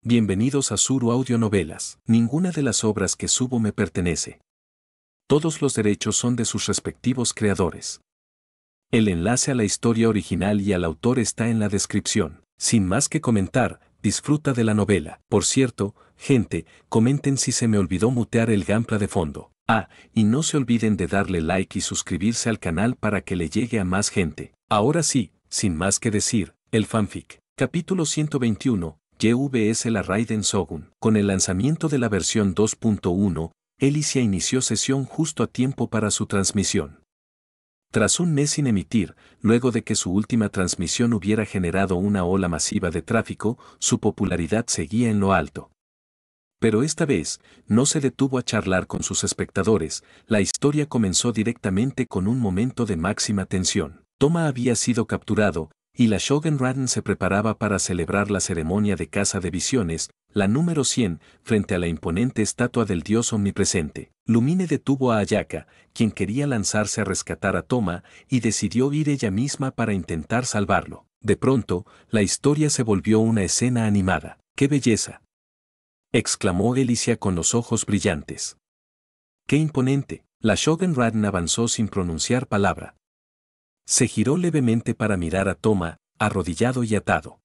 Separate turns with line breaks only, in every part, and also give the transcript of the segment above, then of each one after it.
Bienvenidos a Suru Audionovelas. Ninguna de las obras que subo me pertenece. Todos los derechos son de sus respectivos creadores. El enlace a la historia original y al autor está en la descripción. Sin más que comentar, disfruta de la novela. Por cierto, gente, comenten si se me olvidó mutear el gameplay de fondo. Y no se olviden de darle like y suscribirse al canal para que le llegue a más gente. Ahora sí, sin más que decir, el fanfic. Capítulo 121. YVS la Raiden Shogun. Con el lanzamiento de la versión 2.1, Elysia inició sesión justo a tiempo para su transmisión. Tras un mes sin emitir, luego de que su última transmisión hubiera generado una ola masiva de tráfico, su popularidad seguía en lo alto. Pero esta vez, no se detuvo a charlar con sus espectadores, la historia comenzó directamente con un momento de máxima tensión. Toma había sido capturado, y la Shogun Raiden se preparaba para celebrar la ceremonia de caza de visiones, la número 100, frente a la imponente estatua del dios omnipresente. Lumine detuvo a Ayaka, quien quería lanzarse a rescatar a Toma, y decidió ir ella misma para intentar salvarlo. De pronto, la historia se volvió una escena animada. ¡Qué belleza!, exclamó Elysia con los ojos brillantes. ¡Qué imponente! La Shogun Raiden avanzó sin pronunciar palabra. Se giró levemente para mirar a Toma, arrodillado y atado.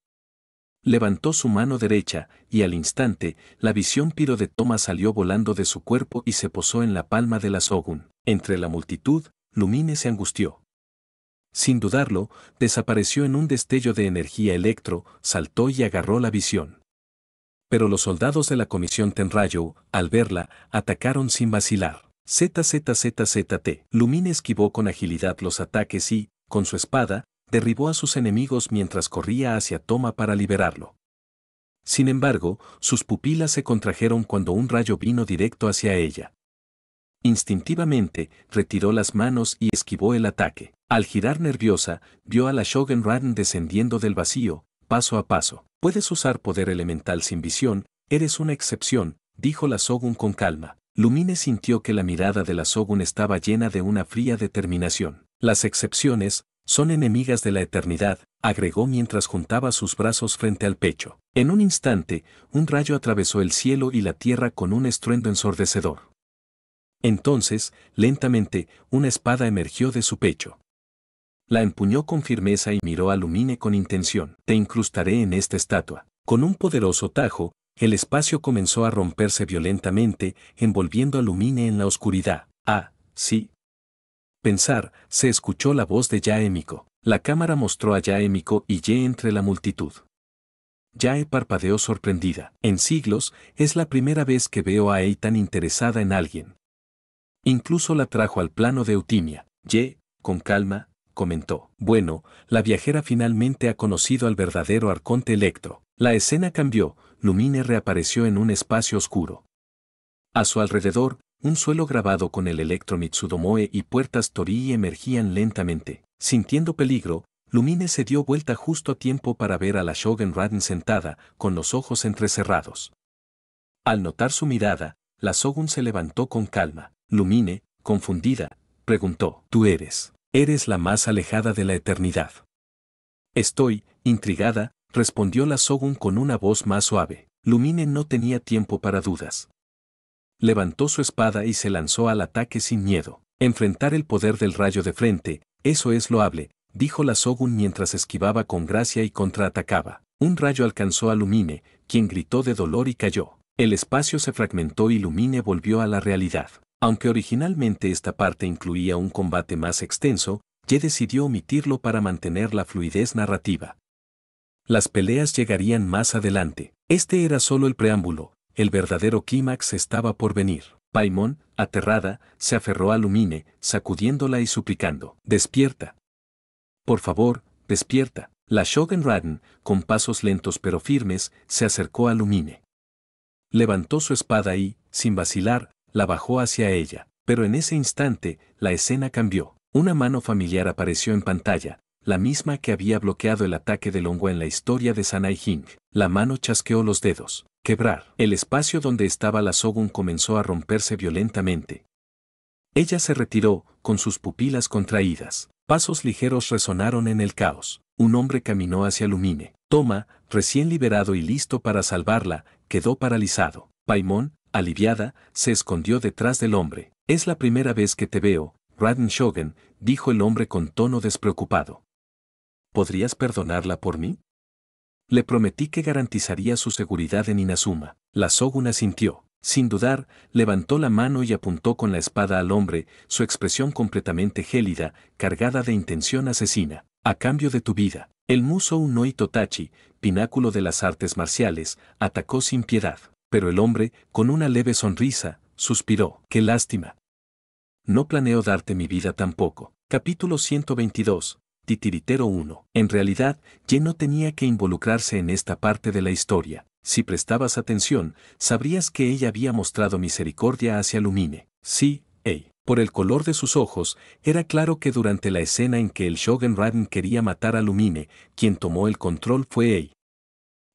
Levantó su mano derecha, y al instante, la visión piro de Toma salió volando de su cuerpo y se posó en la palma de la Shogun. Entre la multitud, Lumine se angustió. Sin dudarlo, desapareció en un destello de energía electro, saltó y agarró la visión. Pero los soldados de la Comisión Tenryou, al verla, atacaron sin vacilar. ZZZZT. Lumine esquivó con agilidad los ataques y, con su espada, derribó a sus enemigos mientras corría hacia Toma para liberarlo. Sin embargo, sus pupilas se contrajeron cuando un rayo vino directo hacia ella. Instintivamente, retiró las manos y esquivó el ataque. Al girar nerviosa, vio a la Shogun Raiden descendiendo del vacío, paso a paso. Puedes usar poder elemental sin visión, eres una excepción, dijo la Shogun con calma. Lumine sintió que la mirada de la Shogun estaba llena de una fría determinación. Las excepciones son enemigas de la eternidad, agregó mientras juntaba sus brazos frente al pecho. En un instante, un rayo atravesó el cielo y la tierra con un estruendo ensordecedor. Entonces, lentamente, una espada emergió de su pecho. La empuñó con firmeza y miró a Lumine con intención. Te incrustaré en esta estatua. Con un poderoso tajo, el espacio comenzó a romperse violentamente, envolviendo a Lumine en la oscuridad. Sí. Pensar, se escuchó la voz de Yae Miko. La cámara mostró a Yae Miko y Ye entre la multitud. Yae parpadeó sorprendida. En siglos, es la primera vez que veo a Ei tan interesada en alguien. Incluso la trajo al plano de Eutimia. Ye, con calma, comentó. Bueno, la viajera finalmente ha conocido al verdadero arconte Electro. La escena cambió, Lumine reapareció en un espacio oscuro. A su alrededor, un suelo grabado con el Electro Mitsudomoe y puertas Torii emergían lentamente. Sintiendo peligro, Lumine se dio vuelta justo a tiempo para ver a la Shogun Raiden sentada, con los ojos entrecerrados. Al notar su mirada, la Shogun se levantó con calma. Lumine, confundida, preguntó. ¿Tú eres la más alejada de la eternidad? Estoy, intrigada, respondió la Shogun con una voz más suave. Lumine no tenía tiempo para dudas. Levantó su espada y se lanzó al ataque sin miedo. Enfrentar el poder del rayo de frente, eso es loable, dijo la Shogun mientras esquivaba con gracia y contraatacaba. Un rayo alcanzó a Lumine, quien gritó de dolor y cayó. El espacio se fragmentó y Lumine volvió a la realidad. Aunque originalmente esta parte incluía un combate más extenso, Ye decidió omitirlo para mantener la fluidez narrativa. Las peleas llegarían más adelante. Este era solo el preámbulo. El verdadero clímax estaba por venir. Paimon, aterrada, se aferró a Lumine, sacudiéndola y suplicando. «Despierta. Por favor, despierta». La Shogun Raiden, con pasos lentos pero firmes, se acercó a Lumine. Levantó su espada y, sin vacilar, la bajó hacia ella. Pero en ese instante, la escena cambió. Una mano familiar apareció en pantalla, la misma que había bloqueado el ataque de Longwa en la historia de Sanai Jing. La mano chasqueó los dedos. Quebrar. El espacio donde estaba la Shogun comenzó a romperse violentamente. Ella se retiró, con sus pupilas contraídas. Pasos ligeros resonaron en el caos. un hombre caminó hacia Lumine. Toma, recién liberado y listo para salvarla, quedó paralizado. Paimon, aliviada, se escondió detrás del hombre. Es la primera vez que te veo, Raiden Shogun, dijo el hombre con tono despreocupado. ¿Podrías perdonarla por mí? Le prometí que garantizaría su seguridad en Inazuma. La Shogun asintió. Sin dudar, levantó la mano y apuntó con la espada al hombre, su expresión completamente gélida, cargada de intención asesina. A cambio de tu vida, el Musou no Itotachi, pináculo de las artes marciales, atacó sin piedad. Pero el hombre, con una leve sonrisa, suspiró. ¡Qué lástima! No planeo darte mi vida tampoco. Capítulo 122. Titiritero 1. En realidad, Ye no tenía que involucrarse en esta parte de la historia. Si prestabas atención, sabrías que ella había mostrado misericordia hacia Lumine. Sí, por el color de sus ojos, era claro que durante la escena en que el Shogun Raiden quería matar a Lumine, quien tomó el control fue Ei.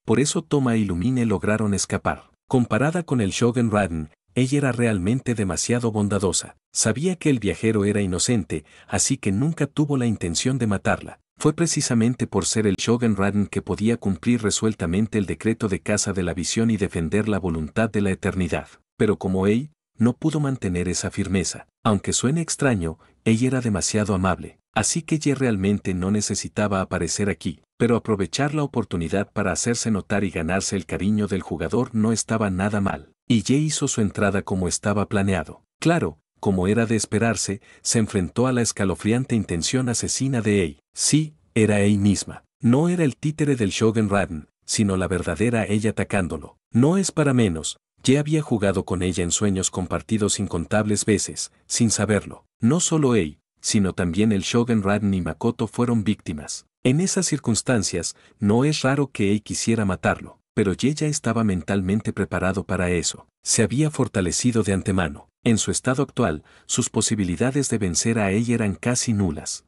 Por eso Toma y Lumine lograron escapar. Comparada con el Shogun Raiden, ella era realmente demasiado bondadosa. Sabía que el viajero era inocente, así que nunca tuvo la intención de matarla. Fue precisamente por ser el Shogun Raiden que podía cumplir resueltamente el decreto de caza de la visión y defender la voluntad de la eternidad. Pero como Ei, no pudo mantener esa firmeza. Aunque suene extraño, ella era demasiado amable. Así que Ye realmente no necesitaba aparecer aquí, pero aprovechar la oportunidad para hacerse notar y ganarse el cariño del jugador no estaba nada mal. Y Ye hizo su entrada como estaba planeado. Claro, como era de esperarse, se enfrentó a la escalofriante intención asesina de Ei. Sí, era Ei misma. No era el títere del Shogun Raiden, sino la verdadera ella atacándolo. No es para menos, Ye había jugado con ella en sueños compartidos incontables veces, sin saberlo. No solo Ei, sino también el Shogun Raiden y Makoto fueron víctimas. En esas circunstancias, no es raro que Ei quisiera matarlo, pero Ye ya estaba mentalmente preparado para eso. Se había fortalecido de antemano. En su estado actual, sus posibilidades de vencer a Ei eran casi nulas.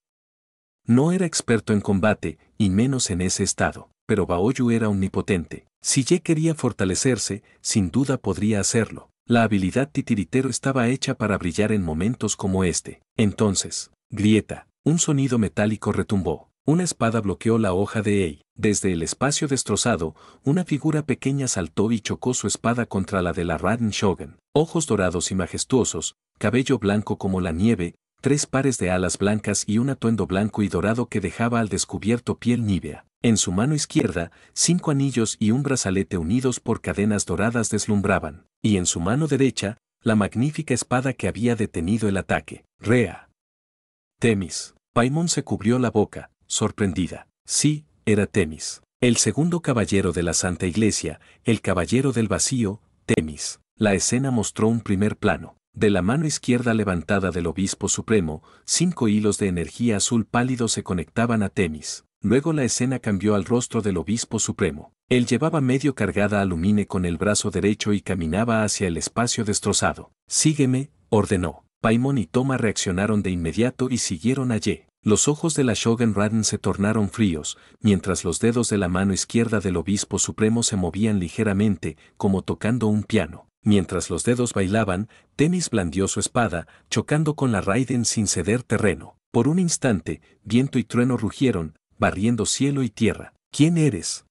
No era experto en combate, y menos en ese estado, pero Baoyu era omnipotente. Si Ye quería fortalecerse, sin duda podría hacerlo. La habilidad titiritero estaba hecha para brillar en momentos como este. Entonces, grieta, un sonido metálico retumbó. Una espada bloqueó la hoja de Ei. Desde el espacio destrozado, una figura pequeña saltó y chocó su espada contra la de la Raiden Shogun. Ojos dorados y majestuosos, cabello blanco como la nieve, 3 pares de alas blancas y un atuendo blanco y dorado que dejaba al descubierto piel nívea. En su mano izquierda, 5 anillos y un brazalete unidos por cadenas doradas deslumbraban. Y en su mano derecha, la magnífica espada que había detenido el ataque. Rea. Temis. Paimon se cubrió la boca, sorprendida. Sí, era Temis. El segundo caballero de la Santa Iglesia, el caballero del vacío, Temis. La escena mostró un primer plano. De la mano izquierda levantada del obispo supremo, 5 hilos de energía azul pálido se conectaban a Temis. Luego la escena cambió al rostro del obispo supremo. Él llevaba medio cargada a Lumine con el brazo derecho y caminaba hacia el espacio destrozado. Sígueme, ordenó. Paimon y Toma reaccionaron de inmediato y siguieron a Ye. Los ojos de la Shogun Raiden se tornaron fríos, mientras los dedos de la mano izquierda del obispo supremo se movían ligeramente, como tocando un piano. Mientras los dedos bailaban, Temis blandió su espada, chocando con la Raiden sin ceder terreno. Por un instante, viento y trueno rugieron, barriendo cielo y tierra. ¿Quién eres?,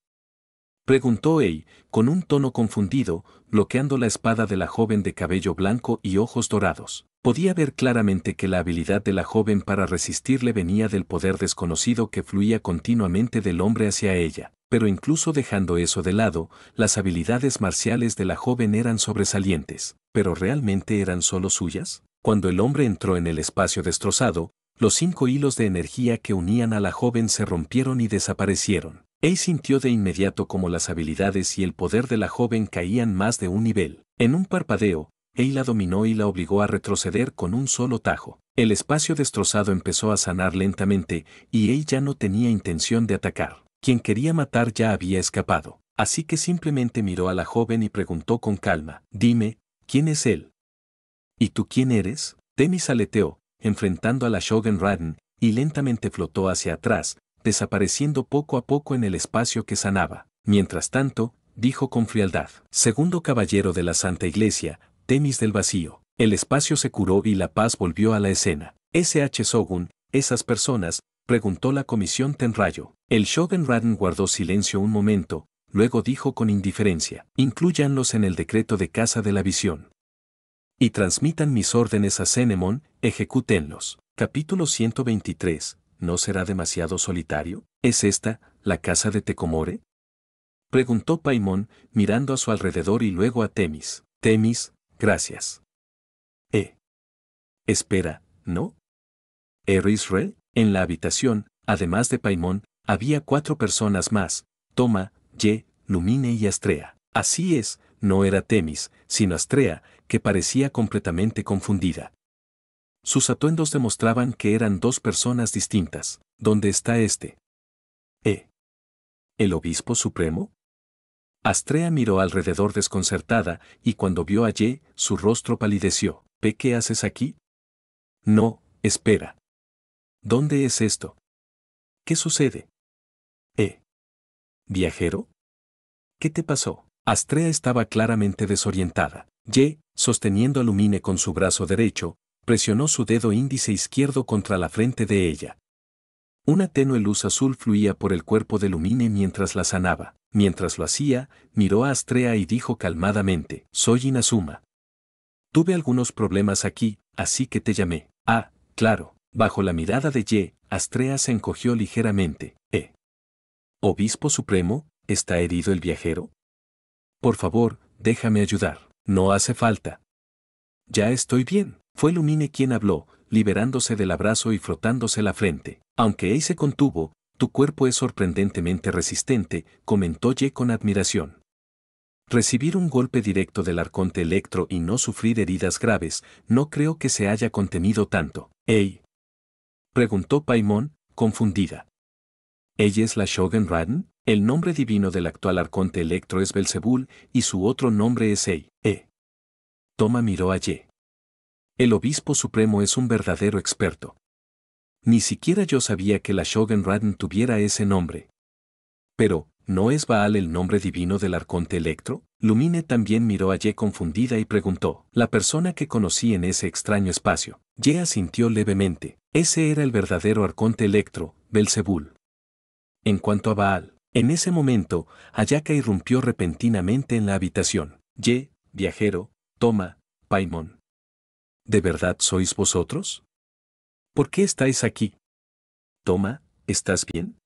preguntó Ei, con un tono confundido, bloqueando la espada de la joven de cabello blanco y ojos dorados. Podía ver claramente que la habilidad de la joven para resistirle venía del poder desconocido que fluía continuamente del hombre hacia ella. Pero incluso dejando eso de lado, las habilidades marciales de la joven eran sobresalientes. ¿Pero realmente eran solo suyas? Cuando el hombre entró en el espacio destrozado, los 5 hilos de energía que unían a la joven se rompieron y desaparecieron. Ei sintió de inmediato como las habilidades y el poder de la joven caían más de un nivel. En un parpadeo, Ei la dominó y la obligó a retroceder con un solo tajo. El espacio destrozado empezó a sanar lentamente, y Ei ya no tenía intención de atacar. Quien quería matar ya había escapado. Así que simplemente miró a la joven y preguntó con calma: «Dime, ¿quién es él? ¿Y tú quién eres?». Temis aleteó, enfrentando a la Shogun Raiden, y lentamente flotó hacia atrás, desapareciendo poco a poco en el espacio que sanaba. Mientras tanto, dijo con frialdad: «Segundo caballero de la Santa Iglesia, Temis del vacío». El espacio se curó y la paz volvió a la escena. «SH Shogun, esas personas», preguntó la comisión Tenrayo. El Shogun Raiden guardó silencio un momento, luego dijo con indiferencia, inclúyanlos en el decreto de caza de la visión. Y transmitan mis órdenes a Zenemon, ejecútenlos. Capítulo 123. ¿No será demasiado solitario? ¿Es esta, la casa de Tekomore? Preguntó Paimon, mirando a su alrededor y luego a Temis. Temis, gracias. Espera, ¿no? Erisre, en la habitación, además de Paimon, había 4 personas más, Toma, Ye, Lumine y Astrea. Así es, no era Temis, sino Astrea, que parecía completamente confundida. Sus atuendos demostraban que eran 2 personas distintas. ¿Dónde está este? ¿El obispo supremo? Astrea miró alrededor desconcertada, y cuando vio a Ye, su rostro palideció. ¿Qué haces aquí? No, espera. ¿Dónde es esto? ¿Qué sucede? ¿Viajero? ¿Qué te pasó? Astrea estaba claramente desorientada. Ye, sosteniendo a Lumine con su brazo derecho, presionó su dedo índice izquierdo contra la frente de ella. Una tenue luz azul fluía por el cuerpo de Lumine mientras la sanaba. Mientras lo hacía, miró a Astrea y dijo calmadamente, soy Inazuma. Tuve algunos problemas aquí, así que te llamé. Ah, claro. Bajo la mirada de Ye, Astrea se encogió ligeramente. ¿Obispo supremo, está herido el viajero? Por favor, déjame ayudar. No hace falta. Ya estoy bien. Fue Lumine quien habló, liberándose del abrazo y frotándose la frente. Aunque Ei se contuvo, tu cuerpo es sorprendentemente resistente, comentó Ye con admiración. Recibir un golpe directo del arconte Electro y no sufrir heridas graves, no creo que se haya contenido tanto. ¿Ei? Preguntó Paimon, confundida. ¿Ella es la Shogun Raiden? El nombre divino del actual arconte Electro es Belzebul, y su otro nombre es Ei. Toma miró a Ye. El obispo supremo es un verdadero experto. Ni siquiera yo sabía que la Shogun Raiden tuviera ese nombre. Pero, ¿no es Baal el nombre divino del arconte Electro? Lumine también miró a Ye confundida y preguntó, la persona que conocí en ese extraño espacio. Ye asintió levemente. Ese era el verdadero arconte Electro, Belzebul. En cuanto a Baal, en ese momento, Ayaka irrumpió repentinamente en la habitación. Ye, viajero, Toma, Paimon. ¿De verdad sois vosotros? ¿Por qué estáis aquí? Toma, ¿estás bien?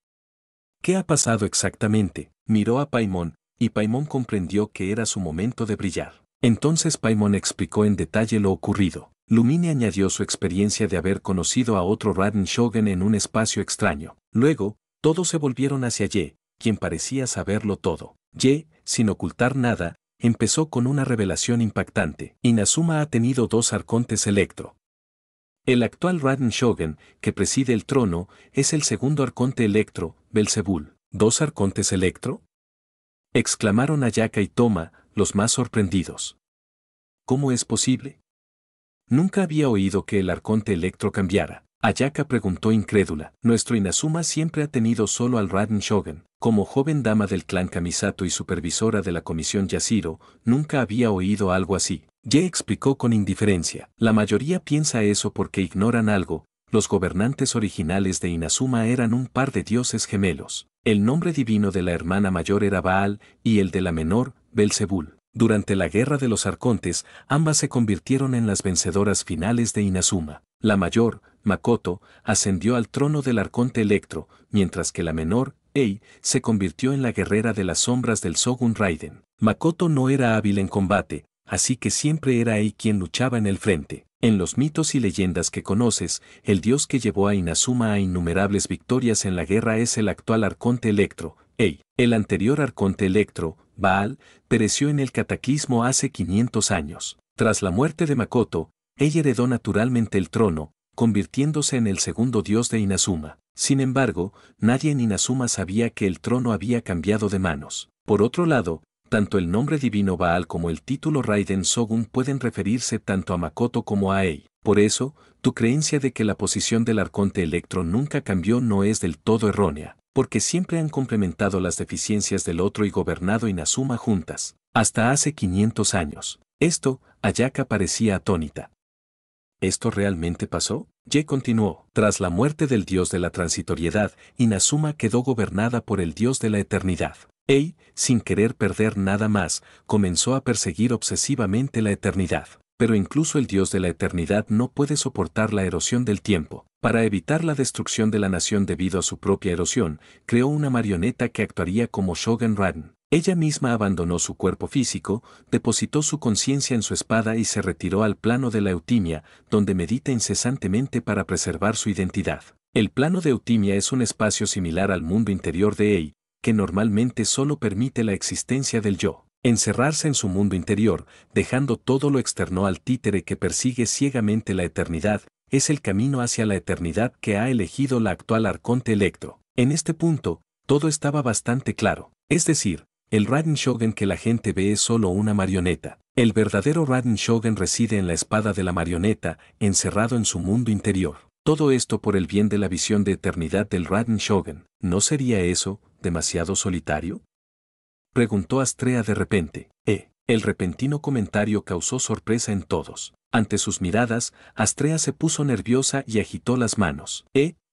¿Qué ha pasado exactamente? Miró a Paimon, y Paimon comprendió que era su momento de brillar. Entonces Paimon explicó en detalle lo ocurrido. Lumine añadió su experiencia de haber conocido a otro Raiden Shogun en un espacio extraño. Luego, todos se volvieron hacia Ye, quien parecía saberlo todo. Ye, sin ocultar nada, empezó con una revelación impactante. Inazuma ha tenido 2 arcontes Electro. El actual Raiden Shogun, que preside el trono, es el segundo arconte Electro, Belzebul. ¿2 arcontes Electro? Exclamaron Ayaka y Toma, los más sorprendidos. ¿Cómo es posible? Nunca había oído que el arconte Electro cambiara. Ayaka preguntó incrédula. Nuestro Inazuma siempre ha tenido solo al Raiden Shogun. Como joven dama del clan Kamisato y supervisora de la comisión Yashiro, nunca había oído algo así. Ye explicó con indiferencia. La mayoría piensa eso porque ignoran algo. Los gobernantes originales de Inazuma eran un par de dioses gemelos. El nombre divino de la hermana mayor era Baal, y el de la menor, Belzebul. Durante la Guerra de los Arcontes, ambas se convirtieron en las vencedoras finales de Inazuma. La mayor, Makoto, ascendió al trono del arconte Electro, mientras que la menor, Ei, se convirtió en la guerrera de las sombras del Shogun Raiden. Makoto no era hábil en combate, así que siempre era Ei quien luchaba en el frente. En los mitos y leyendas que conoces, el dios que llevó a Inazuma a innumerables victorias en la guerra es el actual arconte Electro, Ei. El anterior arconte Electro, Baal, pereció en el cataclismo hace 500 años. Tras la muerte de Makoto, ella heredó naturalmente el trono, convirtiéndose en el segundo dios de Inazuma. Sin embargo, nadie en Inazuma sabía que el trono había cambiado de manos. Por otro lado, tanto el nombre divino Baal como el título Raiden Shogun pueden referirse tanto a Makoto como a Ei. Por eso, tu creencia de que la posición del arconte Electro nunca cambió no es del todo errónea, porque siempre han complementado las deficiencias del otro y gobernado Inazuma juntas, hasta hace 500 años. Esto, Ayaka parecía atónita. ¿Esto realmente pasó? Ye continuó. Tras la muerte del dios de la transitoriedad, Inazuma quedó gobernada por el dios de la eternidad. Ei, sin querer perder nada más, comenzó a perseguir obsesivamente la eternidad. Pero incluso el dios de la eternidad no puede soportar la erosión del tiempo. Para evitar la destrucción de la nación debido a su propia erosión, creó una marioneta que actuaría como Shogun Raiden. Ella misma abandonó su cuerpo físico, depositó su conciencia en su espada y se retiró al plano de la Eutimia, donde medita incesantemente para preservar su identidad. El plano de Eutimia es un espacio similar al mundo interior de Ei, que normalmente solo permite la existencia del yo. Encerrarse en su mundo interior, dejando todo lo externo al títere que persigue ciegamente la eternidad, es el camino hacia la eternidad que ha elegido la actual Arconte Electro. En este punto, todo estaba bastante claro. Es decir, el Raiden Shogun que la gente ve es solo una marioneta. El verdadero Raiden Shogun reside en la espada de la marioneta, encerrado en su mundo interior. Todo esto por el bien de la visión de eternidad del Raiden Shogun. ¿No sería eso demasiado solitario? Preguntó Astrea de repente. El repentino comentario causó sorpresa en todos. Ante sus miradas, Astrea se puso nerviosa y agitó las manos.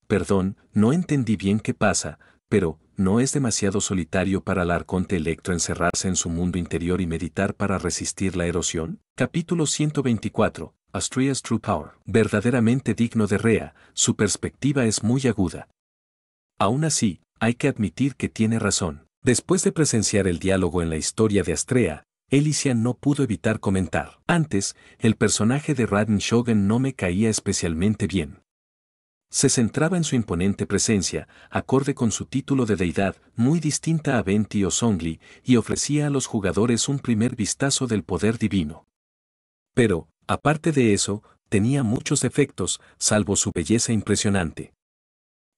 Perdón, no entendí bien qué pasa, pero ¿no es demasiado solitario para el Arconte Electro encerrarse en su mundo interior y meditar para resistir la erosión? Capítulo 124. Astrea's True Power. Verdaderamente digno de Rea, su perspectiva es muy aguda. Aún así, hay que admitir que tiene razón. Después de presenciar el diálogo en la historia de Astrea, Elysian no pudo evitar comentar. Antes, el personaje de Raiden Shogun no me caía especialmente bien. Se centraba en su imponente presencia, acorde con su título de deidad, muy distinta a Venti o Zhongli, y ofrecía a los jugadores un primer vistazo del poder divino. Pero, aparte de eso, tenía muchos defectos, salvo su belleza impresionante.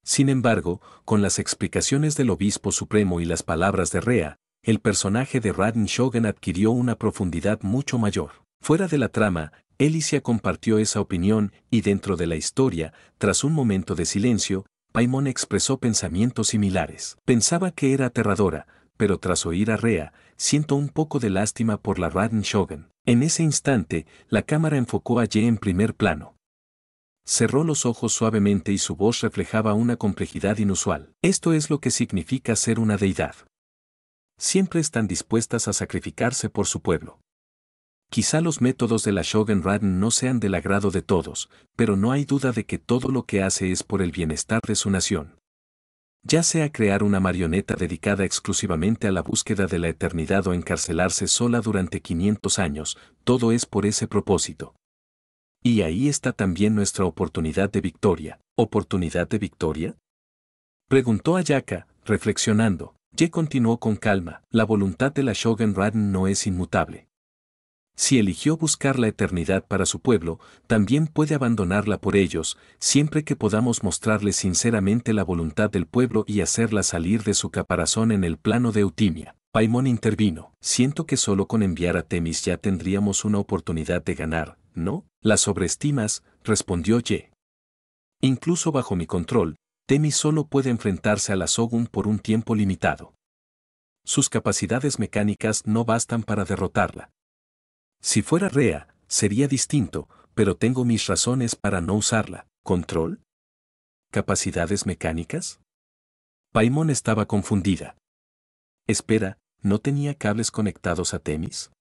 Sin embargo, con las explicaciones del Obispo Supremo y las palabras de Rea, el personaje de Raiden Shogun adquirió una profundidad mucho mayor. Fuera de la trama, Elysia compartió esa opinión y dentro de la historia, tras un momento de silencio, Paimon expresó pensamientos similares. Pensaba que era aterradora, pero tras oír a Rea, siento un poco de lástima por la Raiden Shogun. En ese instante, la cámara enfocó a Ye en primer plano. Cerró los ojos suavemente y su voz reflejaba una complejidad inusual. Esto es lo que significa ser una deidad. Siempre están dispuestas a sacrificarse por su pueblo. Quizá los métodos de la Shogun Raiden no sean del agrado de todos, pero no hay duda de que todo lo que hace es por el bienestar de su nación. Ya sea crear una marioneta dedicada exclusivamente a la búsqueda de la eternidad o encarcelarse sola durante 500 años, todo es por ese propósito. Y ahí está también nuestra oportunidad de victoria. ¿Oportunidad de victoria? Preguntó Ayaka, reflexionando. Ye continuó con calma. La voluntad de la Shogun Raiden no es inmutable. Si eligió buscar la eternidad para su pueblo, también puede abandonarla por ellos, siempre que podamos mostrarle sinceramente la voluntad del pueblo y hacerla salir de su caparazón en el plano de Eutimia. Paimon intervino. Siento que solo con enviar a Temis ya tendríamos una oportunidad de ganar, ¿no? La sobreestimas, respondió Ye. Incluso bajo mi control, Temis solo puede enfrentarse a la Shogun por un tiempo limitado. Sus capacidades mecánicas no bastan para derrotarla. Si fuera Rea, sería distinto, pero tengo mis razones para no usarla. ¿Control? ¿Capacidades mecánicas? Paimon estaba confundida. Espera, ¿no tenía cables conectados a Temis?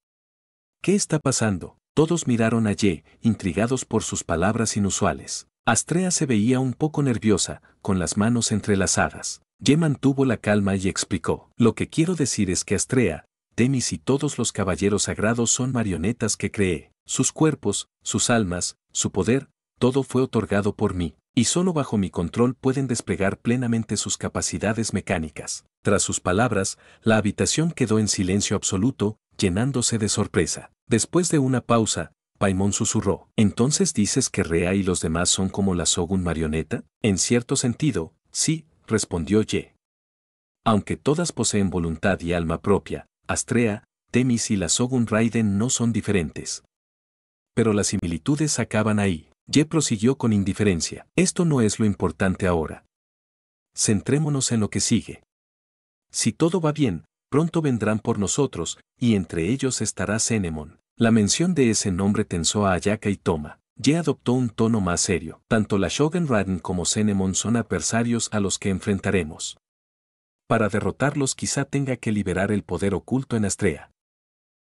¿Qué está pasando? Todos miraron a Ye, intrigados por sus palabras inusuales. Astrea se veía un poco nerviosa, con las manos entrelazadas. Ye mantuvo la calma y explicó. Lo que quiero decir es que Astrea, Temis y todos los caballeros sagrados son marionetas que creé. Sus cuerpos, sus almas, su poder, todo fue otorgado por mí, y solo bajo mi control pueden desplegar plenamente sus capacidades mecánicas. Tras sus palabras, la habitación quedó en silencio absoluto, llenándose de sorpresa. Después de una pausa, Paimon susurró. ¿Entonces dices que Rea y los demás son como la Shogun marioneta? En cierto sentido, sí, respondió Ye. Aunque todas poseen voluntad y alma propia, Astrea, Temis y la Shogun Raiden no son diferentes. Pero las similitudes acaban ahí. Ye prosiguió con indiferencia. Esto no es lo importante ahora. Centrémonos en lo que sigue. Si todo va bien, pronto vendrán por nosotros, y entre ellos estará Zenemon. La mención de ese nombre tensó a Ayaka y Toma. Ye adoptó un tono más serio. Tanto la Shogun Raiden como Zenemon son adversarios a los que enfrentaremos. Para derrotarlos quizá tenga que liberar el poder oculto en Astrea.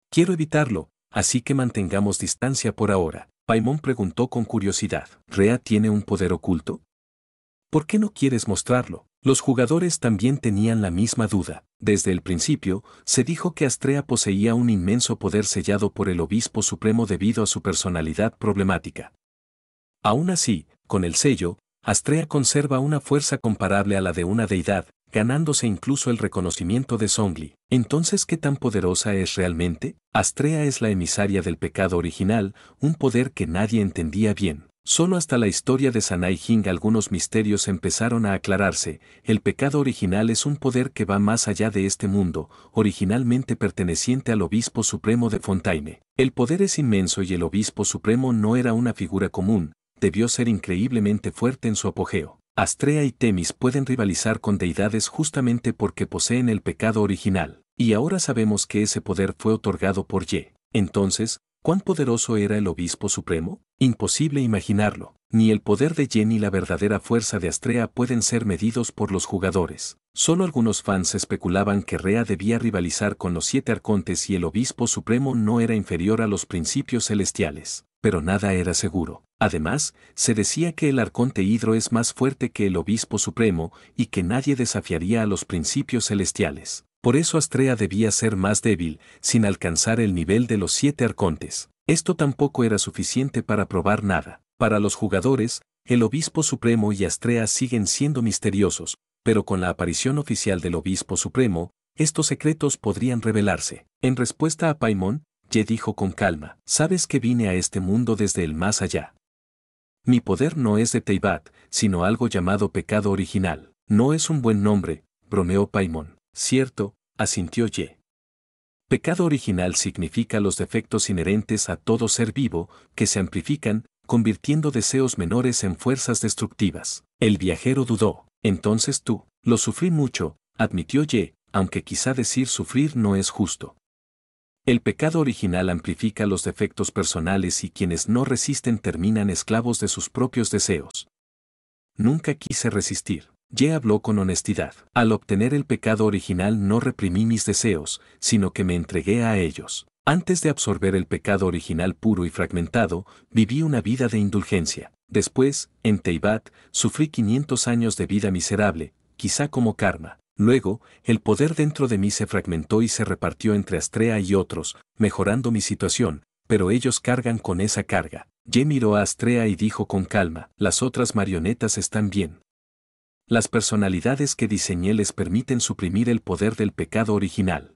Quiero evitarlo, así que mantengamos distancia por ahora. Paimon preguntó con curiosidad. ¿Rea tiene un poder oculto? ¿Por qué no quieres mostrarlo? Los jugadores también tenían la misma duda. Desde el principio, se dijo que Astrea poseía un inmenso poder sellado por el Obispo Supremo debido a su personalidad problemática. Aún así, con el sello, Astrea conserva una fuerza comparable a la de una deidad, ganándose incluso el reconocimiento de Zhongli. Entonces, ¿qué tan poderosa es realmente? Astrea es la emisaria del pecado original, un poder que nadie entendía bien. Solo hasta la historia de Sanai Jing algunos misterios empezaron a aclararse. El pecado original es un poder que va más allá de este mundo, originalmente perteneciente al Obispo Supremo de Fontaine. El poder es inmenso y el Obispo Supremo no era una figura común, debió ser increíblemente fuerte en su apogeo. Astrea y Temis pueden rivalizar con deidades justamente porque poseen el pecado original, y ahora sabemos que ese poder fue otorgado por Ye. Entonces, ¿cuán poderoso era el Obispo Supremo? Imposible imaginarlo. Ni el poder de Ye ni la verdadera fuerza de Astrea pueden ser medidos por los jugadores. Solo algunos fans especulaban que Rea debía rivalizar con los 7 arcontes y el Obispo Supremo no era inferior a los principios celestiales. Pero nada era seguro. Además, se decía que el arconte Hidro es más fuerte que el Obispo Supremo y que nadie desafiaría a los principios celestiales. Por eso Astrea debía ser más débil, sin alcanzar el nivel de los 7 arcontes. Esto tampoco era suficiente para probar nada. Para los jugadores, el Obispo Supremo y Astrea siguen siendo misteriosos, pero con la aparición oficial del Obispo Supremo, estos secretos podrían revelarse. En respuesta a Paimon, Ye dijo con calma, «Sabes que vine a este mundo desde el más allá. Mi poder no es de Teyvat, sino algo llamado pecado original. No es un buen nombre», bromeó Paimon. «Cierto», asintió Ye. Pecado original significa los defectos inherentes a todo ser vivo, que se amplifican, convirtiendo deseos menores en fuerzas destructivas. El viajero dudó. «Entonces tú». «Lo sufrí mucho», admitió Ye, aunque quizá decir sufrir no es justo. El pecado original amplifica los defectos personales y quienes no resisten terminan esclavos de sus propios deseos. Nunca quise resistir. Ye habló con honestidad. Al obtener el pecado original no reprimí mis deseos, sino que me entregué a ellos. Antes de absorber el pecado original puro y fragmentado, viví una vida de indulgencia. Después, en Teyvat, sufrí 500 años de vida miserable, quizá como karma. Luego, el poder dentro de mí se fragmentó y se repartió entre Astrea y otros, mejorando mi situación, pero ellos cargan con esa carga. Ye miró a Astrea y dijo con calma, «Las otras marionetas están bien. Las personalidades que diseñé les permiten suprimir el poder del pecado original.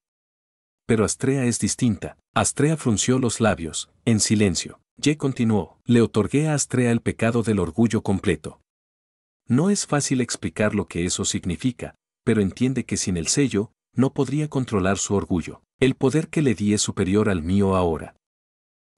Pero Astrea es distinta». Astrea frunció los labios, en silencio. Ye continuó, «Le otorgué a Astrea el pecado del orgullo completo. No es fácil explicar lo que eso significa, pero entiende que sin el sello, no podría controlar su orgullo. El poder que le di es superior al mío ahora.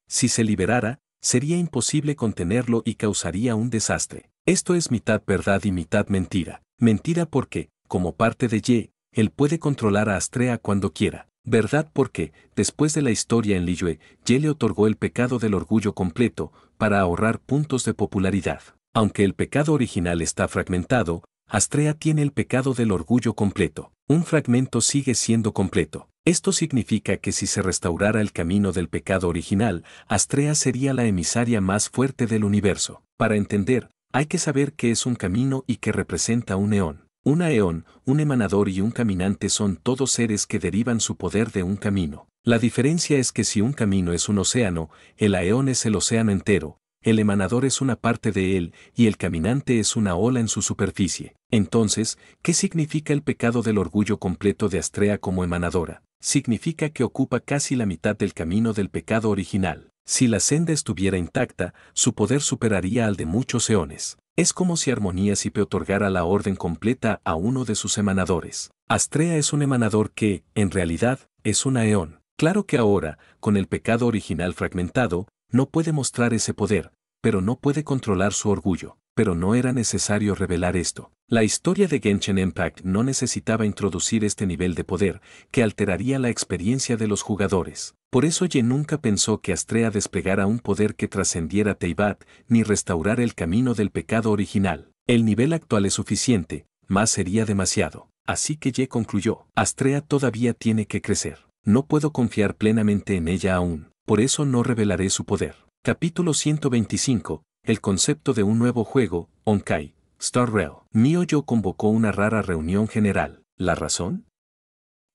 Si se liberara, sería imposible contenerlo y causaría un desastre. Esto es mitad verdad y mitad mentira. Mentira porque, como parte de Ye, él puede controlar a Astrea cuando quiera. Verdad porque, después de la historia en Liyue, Ye le otorgó el pecado del orgullo completo, para ahorrar puntos de popularidad. Aunque el pecado original está fragmentado, Astrea tiene el pecado del orgullo completo. Un fragmento sigue siendo completo. Esto significa que si se restaurara el camino del pecado original, Astrea sería la emisaria más fuerte del universo. Para entender, hay que saber qué es un camino y qué representa un eón. Un eón, un emanador y un caminante son todos seres que derivan su poder de un camino. La diferencia es que si un camino es un océano, el eón es el océano entero. El emanador es una parte de él, y el caminante es una ola en su superficie. Entonces, ¿qué significa el pecado del orgullo completo de Astrea como emanadora? Significa que ocupa casi la mitad del camino del pecado original. Si la senda estuviera intacta, su poder superaría al de muchos eones. Es como si Armonía Sipe otorgara la orden completa a uno de sus emanadores. Astrea es un emanador que, en realidad, es una eón. Claro que ahora, con el pecado original fragmentado, no puede mostrar ese poder, pero no puede controlar su orgullo. Pero no era necesario revelar esto. La historia de Genshin Impact no necesitaba introducir este nivel de poder, que alteraría la experiencia de los jugadores. Por eso Ye nunca pensó que Astrea desplegara un poder que trascendiera Teyvat, ni restaurara el camino del pecado original. El nivel actual es suficiente, más sería demasiado. Así que Ye concluyó, Astrea todavía tiene que crecer. No puedo confiar plenamente en ella aún, por eso no revelaré su poder. Capítulo 125. El concepto de un nuevo juego, Honkai, Star Rail. MiHoYo convocó una rara reunión general. ¿La razón?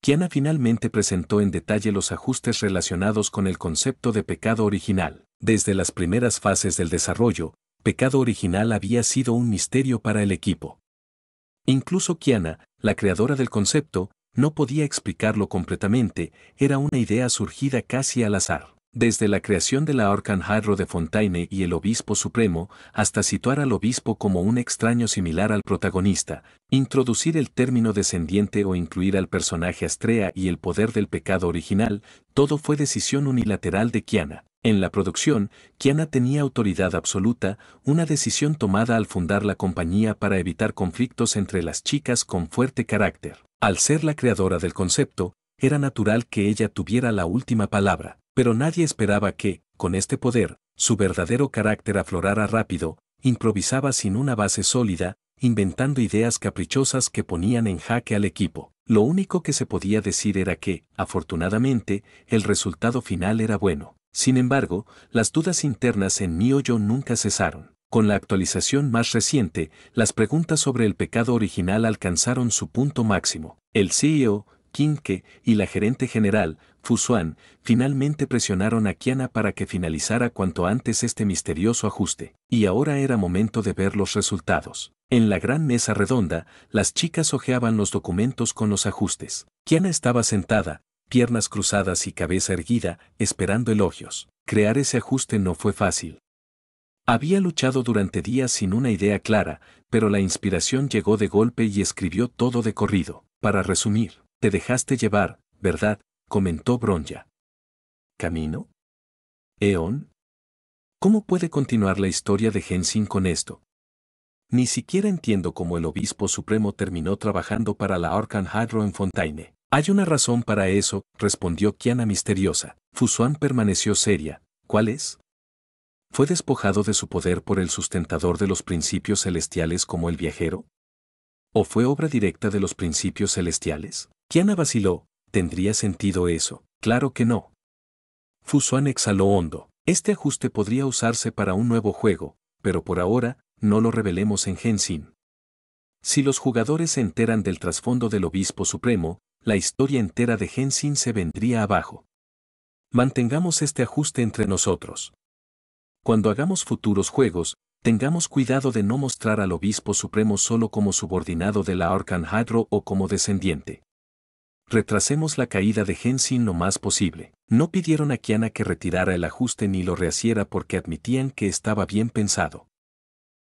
Kiana finalmente presentó en detalle los ajustes relacionados con el concepto de pecado original. Desde las primeras fases del desarrollo, pecado original había sido un misterio para el equipo. Incluso Kiana, la creadora del concepto, no podía explicarlo completamente, era una idea surgida casi al azar. Desde la creación de la Arcángel de Fontaine y el Obispo Supremo, hasta situar al obispo como un extraño similar al protagonista, introducir el término descendiente o incluir al personaje Astrea y el poder del pecado original, todo fue decisión unilateral de Kiana. En la producción, Kiana tenía autoridad absoluta, una decisión tomada al fundar la compañía para evitar conflictos entre las chicas con fuerte carácter. Al ser la creadora del concepto, era natural que ella tuviera la última palabra, pero nadie esperaba que, con este poder, su verdadero carácter aflorara rápido, improvisaba sin una base sólida, inventando ideas caprichosas que ponían en jaque al equipo. Lo único que se podía decir era que, afortunadamente, el resultado final era bueno. Sin embargo, las dudas internas en MiHoYo nunca cesaron. Con la actualización más reciente, las preguntas sobre el pecado original alcanzaron su punto máximo. El CEO, Qin-Ke, y la gerente general, Fu Xuan, finalmente presionaron a Kiana para que finalizara cuanto antes este misterioso ajuste. Y ahora era momento de ver los resultados. En la gran mesa redonda, las chicas hojeaban los documentos con los ajustes. Kiana estaba sentada, piernas cruzadas y cabeza erguida, esperando elogios. Crear ese ajuste no fue fácil. Había luchado durante días sin una idea clara, pero la inspiración llegó de golpe y escribió todo de corrido. Para resumir, te dejaste llevar, ¿verdad?, comentó Bronya. ¿Camino? ¿Eon? ¿Cómo puede continuar la historia de Genshin con esto? Ni siquiera entiendo cómo el Obispo Supremo terminó trabajando para la Arcángel en Fontaine. Hay una razón para eso, respondió Kiana misteriosa. Fu Xuan permaneció seria. ¿Cuál es? ¿Fue despojado de su poder por el sustentador de los principios celestiales como el viajero? ¿O fue obra directa de los principios celestiales? Kiana vaciló. ¿Tendría sentido eso? Claro que no. Fu Xuan exhaló hondo. Este ajuste podría usarse para un nuevo juego, pero por ahora, no lo revelemos en Genshin. Si los jugadores se enteran del trasfondo del Obispo Supremo, la historia entera de Genshin se vendría abajo. Mantengamos este ajuste entre nosotros. Cuando hagamos futuros juegos, tengamos cuidado de no mostrar al Obispo Supremo solo como subordinado de la Arcángel o como descendiente. Retrasemos la caída de Genshin lo más posible. No pidieron a Kiana que retirara el ajuste ni lo rehiciera porque admitían que estaba bien pensado.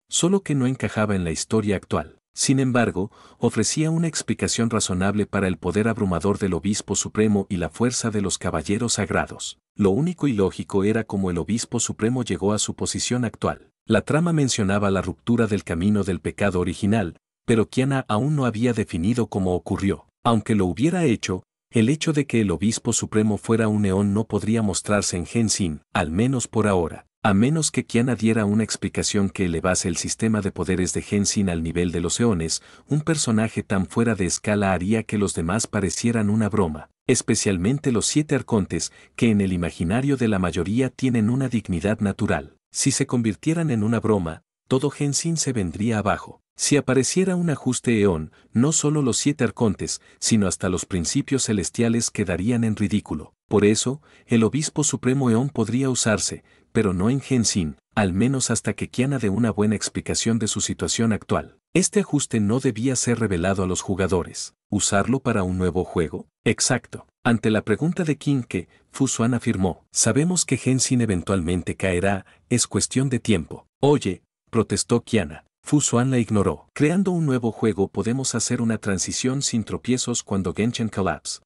Solo que no encajaba en la historia actual. Sin embargo, ofrecía una explicación razonable para el poder abrumador del Obispo Supremo y la fuerza de los Caballeros Sagrados. Lo único ilógico era cómo el Obispo Supremo llegó a su posición actual. La trama mencionaba la ruptura del camino del pecado original, pero Kiana aún no había definido cómo ocurrió. Aunque lo hubiera hecho, el hecho de que el Obispo Supremo fuera un eón no podría mostrarse en Genshin, al menos por ahora. A menos que Kiana diera una explicación que elevase el sistema de poderes de Genshin al nivel de los eones, un personaje tan fuera de escala haría que los demás parecieran una broma, especialmente los 7 arcontes, que en el imaginario de la mayoría tienen una dignidad natural. Si se convirtieran en una broma, todo Genshin se vendría abajo. Si apareciera un ajuste eón, no solo los 7 arcontes, sino hasta los principios celestiales quedarían en ridículo. Por eso, el Obispo Supremo eón podría usarse, pero no en Genshin, al menos hasta que Kiana dé una buena explicación de su situación actual. Este ajuste no debía ser revelado a los jugadores. ¿Usarlo para un nuevo juego? Exacto. Ante la pregunta de Qin-Ke, Fu Xuan afirmó, sabemos que Genshin eventualmente caerá, es cuestión de tiempo. Oye, protestó Kiana. Fu Xuan la ignoró. Creando un nuevo juego podemos hacer una transición sin tropiezos cuando Genshin collapse.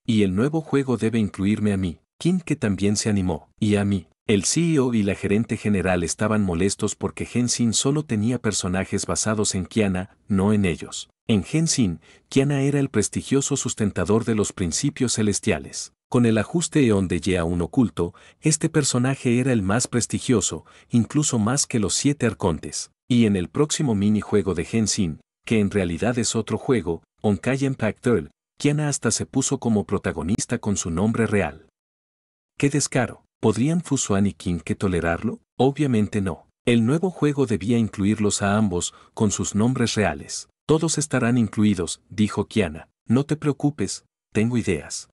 Y el nuevo juego debe incluirme a mí. Qin-Ke también se animó. Y a mí. El CEO y la gerente general estaban molestos porque Genshin solo tenía personajes basados en Kiana, no en ellos. En Genshin, Kiana era el prestigioso sustentador de los principios celestiales. Con el ajuste Eon de Ye aún oculto, este personaje era el más prestigioso, incluso más que los 7 arcontes. Y en el próximo minijuego de Genshin, que en realidad es otro juego, Honkai Impact Earl, Kiana hasta se puso como protagonista con su nombre real. ¡Qué descaro! ¿Podrían Fusuan y King que tolerarlo? Obviamente no. El nuevo juego debía incluirlos a ambos con sus nombres reales. Todos estarán incluidos, dijo Kiana. No te preocupes, tengo ideas.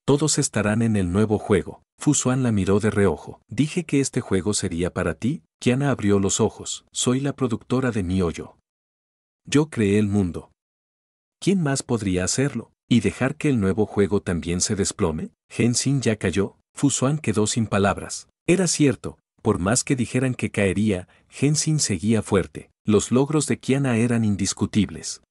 Todos estarán en el nuevo juego. Fusuan la miró de reojo. Dije que este juego sería para ti. Kiana abrió los ojos. Soy la productora de MiHoYo. Yo creé el mundo. ¿Quién más podría hacerlo? ¿Y dejar que el nuevo juego también se desplome? Genshin ya cayó. Fusuan quedó sin palabras. Era cierto, por más que dijeran que caería, Genshin seguía fuerte. Los logros de Kiana eran indiscutibles.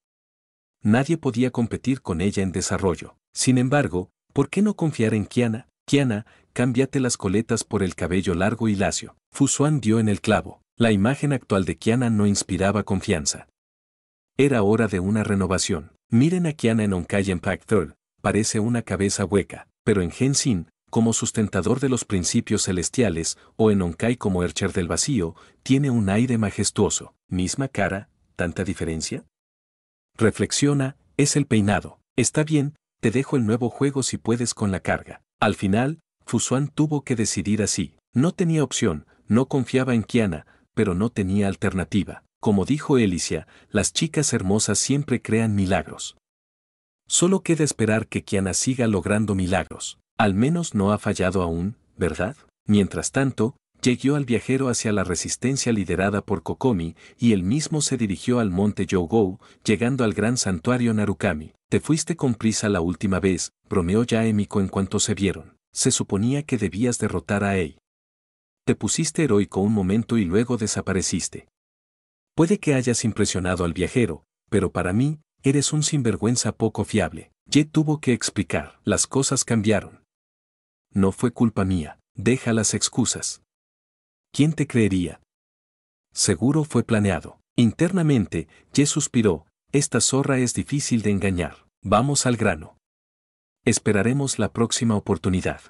Nadie podía competir con ella en desarrollo. Sin embargo, ¿por qué no confiar en Kiana? Kiana, cámbiate las coletas por el cabello largo y lacio. Fusuan dio en el clavo. La imagen actual de Kiana no inspiraba confianza. Era hora de una renovación. Miren a Kiana en Honkai Impact Earl, parece una cabeza hueca, pero en Genshin, como sustentador de los principios celestiales, o en Honkai como Hercher del vacío, tiene un aire majestuoso. Misma cara, ¿tanta diferencia? Reflexiona, es el peinado. Está bien, te dejo el nuevo juego si puedes con la carga. Al final, Fusuan tuvo que decidir así. No tenía opción, no confiaba en Kiana, pero no tenía alternativa. Como dijo Elicia, las chicas hermosas siempre crean milagros. Solo queda esperar que Kiana siga logrando milagros. Al menos no ha fallado aún, ¿verdad? Mientras tanto, guió al viajero hacia la resistencia liderada por Kokomi, y él mismo se dirigió al monte Yougou, llegando al gran santuario Narukami. Te fuiste con prisa la última vez, bromeó Yaemiko en cuanto se vieron. Se suponía que debías derrotar a Ei. Te pusiste heroico un momento y luego desapareciste. Puede que hayas impresionado al viajero, pero para mí, eres un sinvergüenza poco fiable. Ye tuvo que explicar. Las cosas cambiaron. No fue culpa mía. Deja las excusas. ¿Quién te creería? Seguro fue planeado. Internamente, Ye suspiró. Esta zorra es difícil de engañar. Vamos al grano. Esperaremos la próxima oportunidad.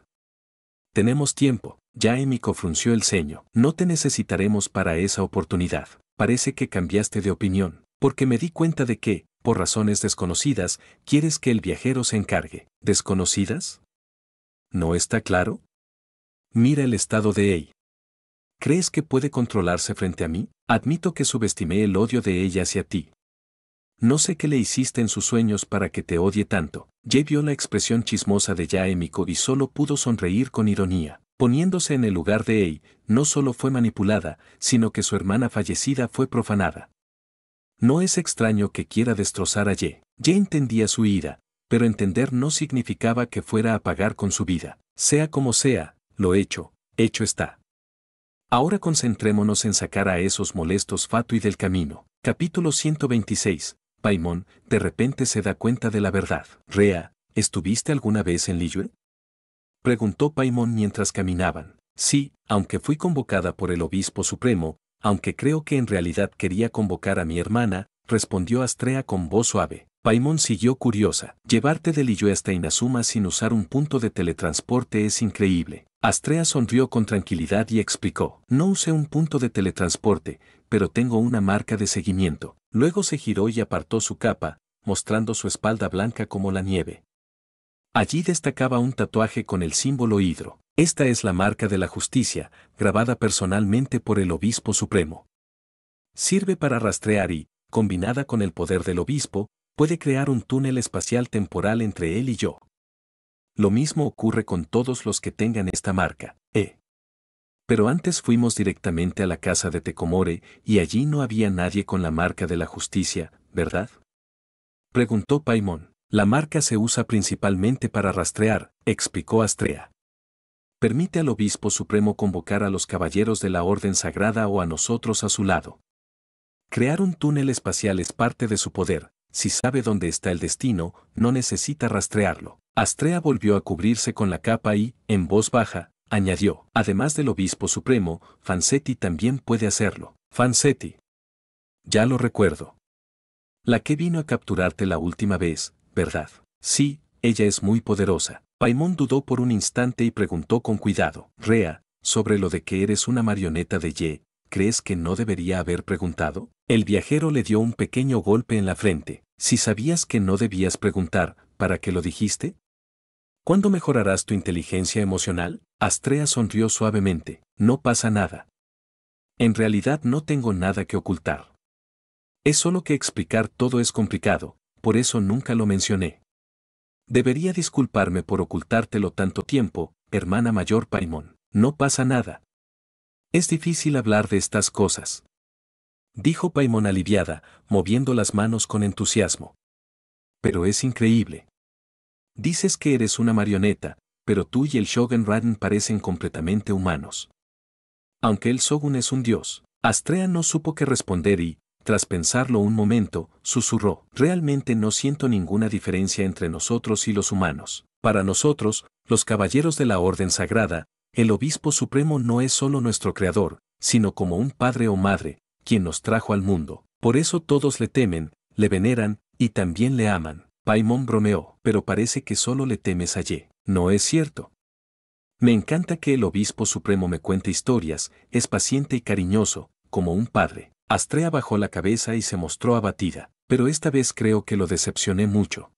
Tenemos tiempo. Yaemiko frunció el ceño. No te necesitaremos para esa oportunidad. Parece que cambiaste de opinión, porque me di cuenta de que, por razones desconocidas, quieres que el viajero se encargue. ¿Desconocidas? ¿No está claro? Mira el estado de Ei. ¿Crees que puede controlarse frente a mí? Admito que subestimé el odio de ella hacia ti. No sé qué le hiciste en sus sueños para que te odie tanto. Ye vio la expresión chismosa de Yaemiko y solo pudo sonreír con ironía. Poniéndose en el lugar de Ei, no solo fue manipulada, sino que su hermana fallecida fue profanada. No es extraño que quiera destrozar a Ye. Ye entendía su ira, pero entender no significaba que fuera a pagar con su vida. Sea como sea, lo hecho está. Ahora concentrémonos en sacar a esos molestos Fatui del camino. Capítulo 126. Paimon, de repente se da cuenta de la verdad. Rea, ¿estuviste alguna vez en Liyue? Preguntó Paimon mientras caminaban. Sí, aunque fui convocada por el obispo supremo, aunque creo que en realidad quería convocar a mi hermana, respondió Astrea con voz suave. Paimon siguió curiosa. Llevarte de Liyue hasta Inazuma sin usar un punto de teletransporte es increíble. Astrea sonrió con tranquilidad y explicó. No usé un punto de teletransporte, pero tengo una marca de seguimiento. Luego se giró y apartó su capa, mostrando su espalda blanca como la nieve. Allí destacaba un tatuaje con el símbolo Hidro. Esta es la marca de la justicia, grabada personalmente por el obispo supremo. Sirve para rastrear y, combinada con el poder del obispo, puede crear un túnel espacial temporal entre él y yo. Lo mismo ocurre con todos los que tengan esta marca. Pero antes fuimos directamente a la casa de Tekomore y allí no había nadie con la marca de la justicia, ¿verdad? Preguntó Paimon. La marca se usa principalmente para rastrear, explicó Astrea. Permite al obispo supremo convocar a los caballeros de la orden sagrada o a nosotros a su lado. Crear un túnel espacial es parte de su poder. Si sabe dónde está el destino, no necesita rastrearlo. Astrea volvió a cubrirse con la capa y, en voz baja, añadió. Además del obispo supremo, Fancetti también puede hacerlo. Fancetti. Ya lo recuerdo. La que vino a capturarte la última vez, ¿verdad? Sí, ella es muy poderosa. Paimon dudó por un instante y preguntó con cuidado. Rea, sobre lo de que eres una marioneta de Ye, ¿crees que no debería haber preguntado? El viajero le dio un pequeño golpe en la frente. Si sabías que no debías preguntar, ¿para qué lo dijiste? ¿Cuándo mejorarás tu inteligencia emocional? Astrea sonrió suavemente. No pasa nada. En realidad no tengo nada que ocultar. Es solo que explicar todo es complicado, por eso nunca lo mencioné. Debería disculparme por ocultártelo tanto tiempo, hermana mayor Paimon. No pasa nada. Es difícil hablar de estas cosas, dijo Paimon aliviada, moviendo las manos con entusiasmo. Pero es increíble. Dices que eres una marioneta, pero tú y el Shogun Raiden parecen completamente humanos. Aunque el Shogun es un dios, Astrea no supo qué responder y, tras pensarlo un momento, susurró. Realmente no siento ninguna diferencia entre nosotros y los humanos. Para nosotros, los caballeros de la Orden Sagrada, el Obispo Supremo no es solo nuestro creador, sino como un padre o madre, quien nos trajo al mundo. Por eso todos le temen, le veneran, y también le aman. Paimon bromeó, pero parece que solo le temes a Ye. No es cierto. Me encanta que el Obispo Supremo me cuente historias, es paciente y cariñoso, como un padre. Astrea bajó la cabeza y se mostró abatida, pero esta vez creo que lo decepcioné mucho.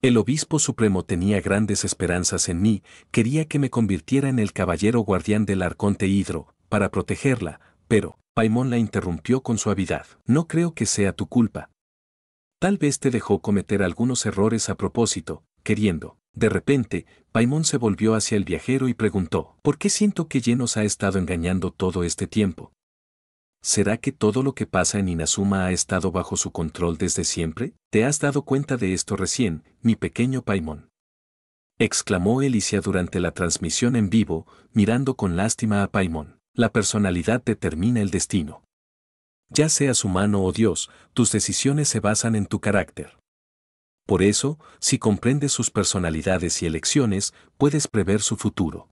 El Obispo Supremo tenía grandes esperanzas en mí, quería que me convirtiera en el caballero guardián del Arconte Hidro, para protegerla, pero, Paimon la interrumpió con suavidad. No creo que sea tu culpa. Tal vez te dejó cometer algunos errores a propósito, queriendo. De repente, Paimon se volvió hacia el viajero y preguntó, ¿por qué siento que Ye nos ha estado engañando todo este tiempo? ¿Será que todo lo que pasa en Inazuma ha estado bajo su control desde siempre? ¿Te has dado cuenta de esto recién, mi pequeño Paimon? Exclamó Elicia durante la transmisión en vivo, mirando con lástima a Paimon. La personalidad determina el destino. Ya seas humano o Dios, tus decisiones se basan en tu carácter. Por eso, si comprendes sus personalidades y elecciones, puedes prever su futuro.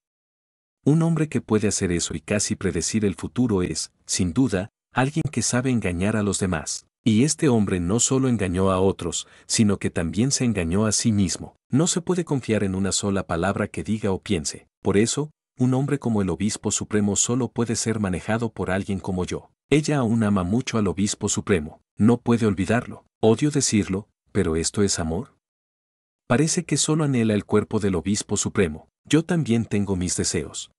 Un hombre que puede hacer eso y casi predecir el futuro es, sin duda, alguien que sabe engañar a los demás. Y este hombre no solo engañó a otros, sino que también se engañó a sí mismo. No se puede confiar en una sola palabra que diga o piense. Por eso, un hombre como el Obispo Supremo solo puede ser manejado por alguien como yo. Ella aún ama mucho al Obispo Supremo. No puede olvidarlo. Odio decirlo, pero ¿esto es amor? Parece que solo anhela el cuerpo del Obispo Supremo. Yo también tengo mis deseos.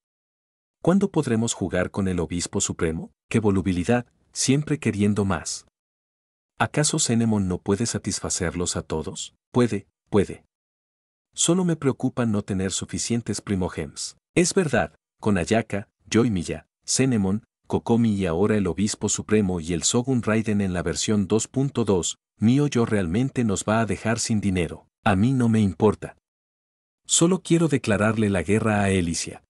¿Cuándo podremos jugar con el Obispo Supremo? ¡Qué volubilidad, siempre queriendo más! ¿Acaso Zenemon no puede satisfacerlos a todos? Puede. Solo me preocupa no tener suficientes primogems. Es verdad, con Ayaka, Yoimiya, Zenemon, Kokomi y ahora el Obispo Supremo y el Shogun Raiden en la versión 2.2, Mio-Yo realmente nos va a dejar sin dinero. A mí no me importa. Solo quiero declararle la guerra a Elicia.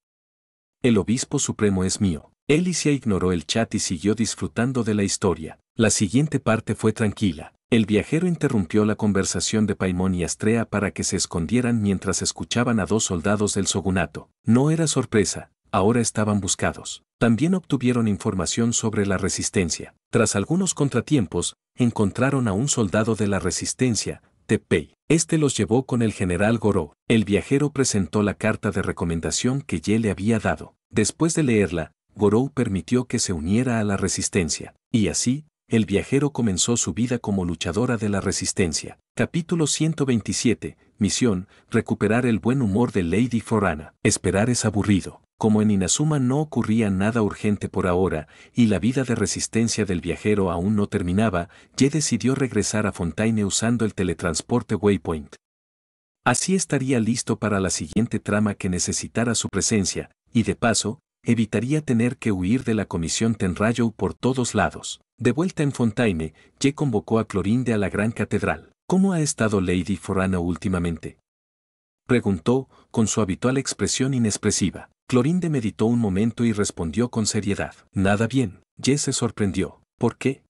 El Obispo Supremo es mío. Elicia ignoró el chat y siguió disfrutando de la historia. La siguiente parte fue tranquila. El viajero interrumpió la conversación de Paimon y Astrea para que se escondieran mientras escuchaban a dos soldados del shogunato. No era sorpresa, ahora estaban buscados. También obtuvieron información sobre la resistencia. Tras algunos contratiempos, encontraron a un soldado de la resistencia, Teppei. Este los llevó con el general Gorou. El viajero presentó la carta de recomendación que Ye le había dado. Después de leerla, Gorou permitió que se uniera a la resistencia. Y así, el viajero comenzó su vida como luchadora de la resistencia. Capítulo 127. Misión: recuperar el buen humor de Lady Forana. Esperar es aburrido. Como en Inazuma no ocurría nada urgente por ahora, y la vida de resistencia del viajero aún no terminaba, Ye decidió regresar a Fontaine usando el teletransporte Waypoint. Así estaría listo para la siguiente trama que necesitara su presencia, y de paso, evitaría tener que huir de la comisión Tenryou por todos lados. De vuelta en Fontaine, Ye convocó a Clorinde a la gran catedral. ¿Cómo ha estado Lady Forana últimamente?, preguntó, con su habitual expresión inexpresiva. Clorinde meditó un momento y respondió con seriedad. Nada bien. Ye se sorprendió. ¿Por qué?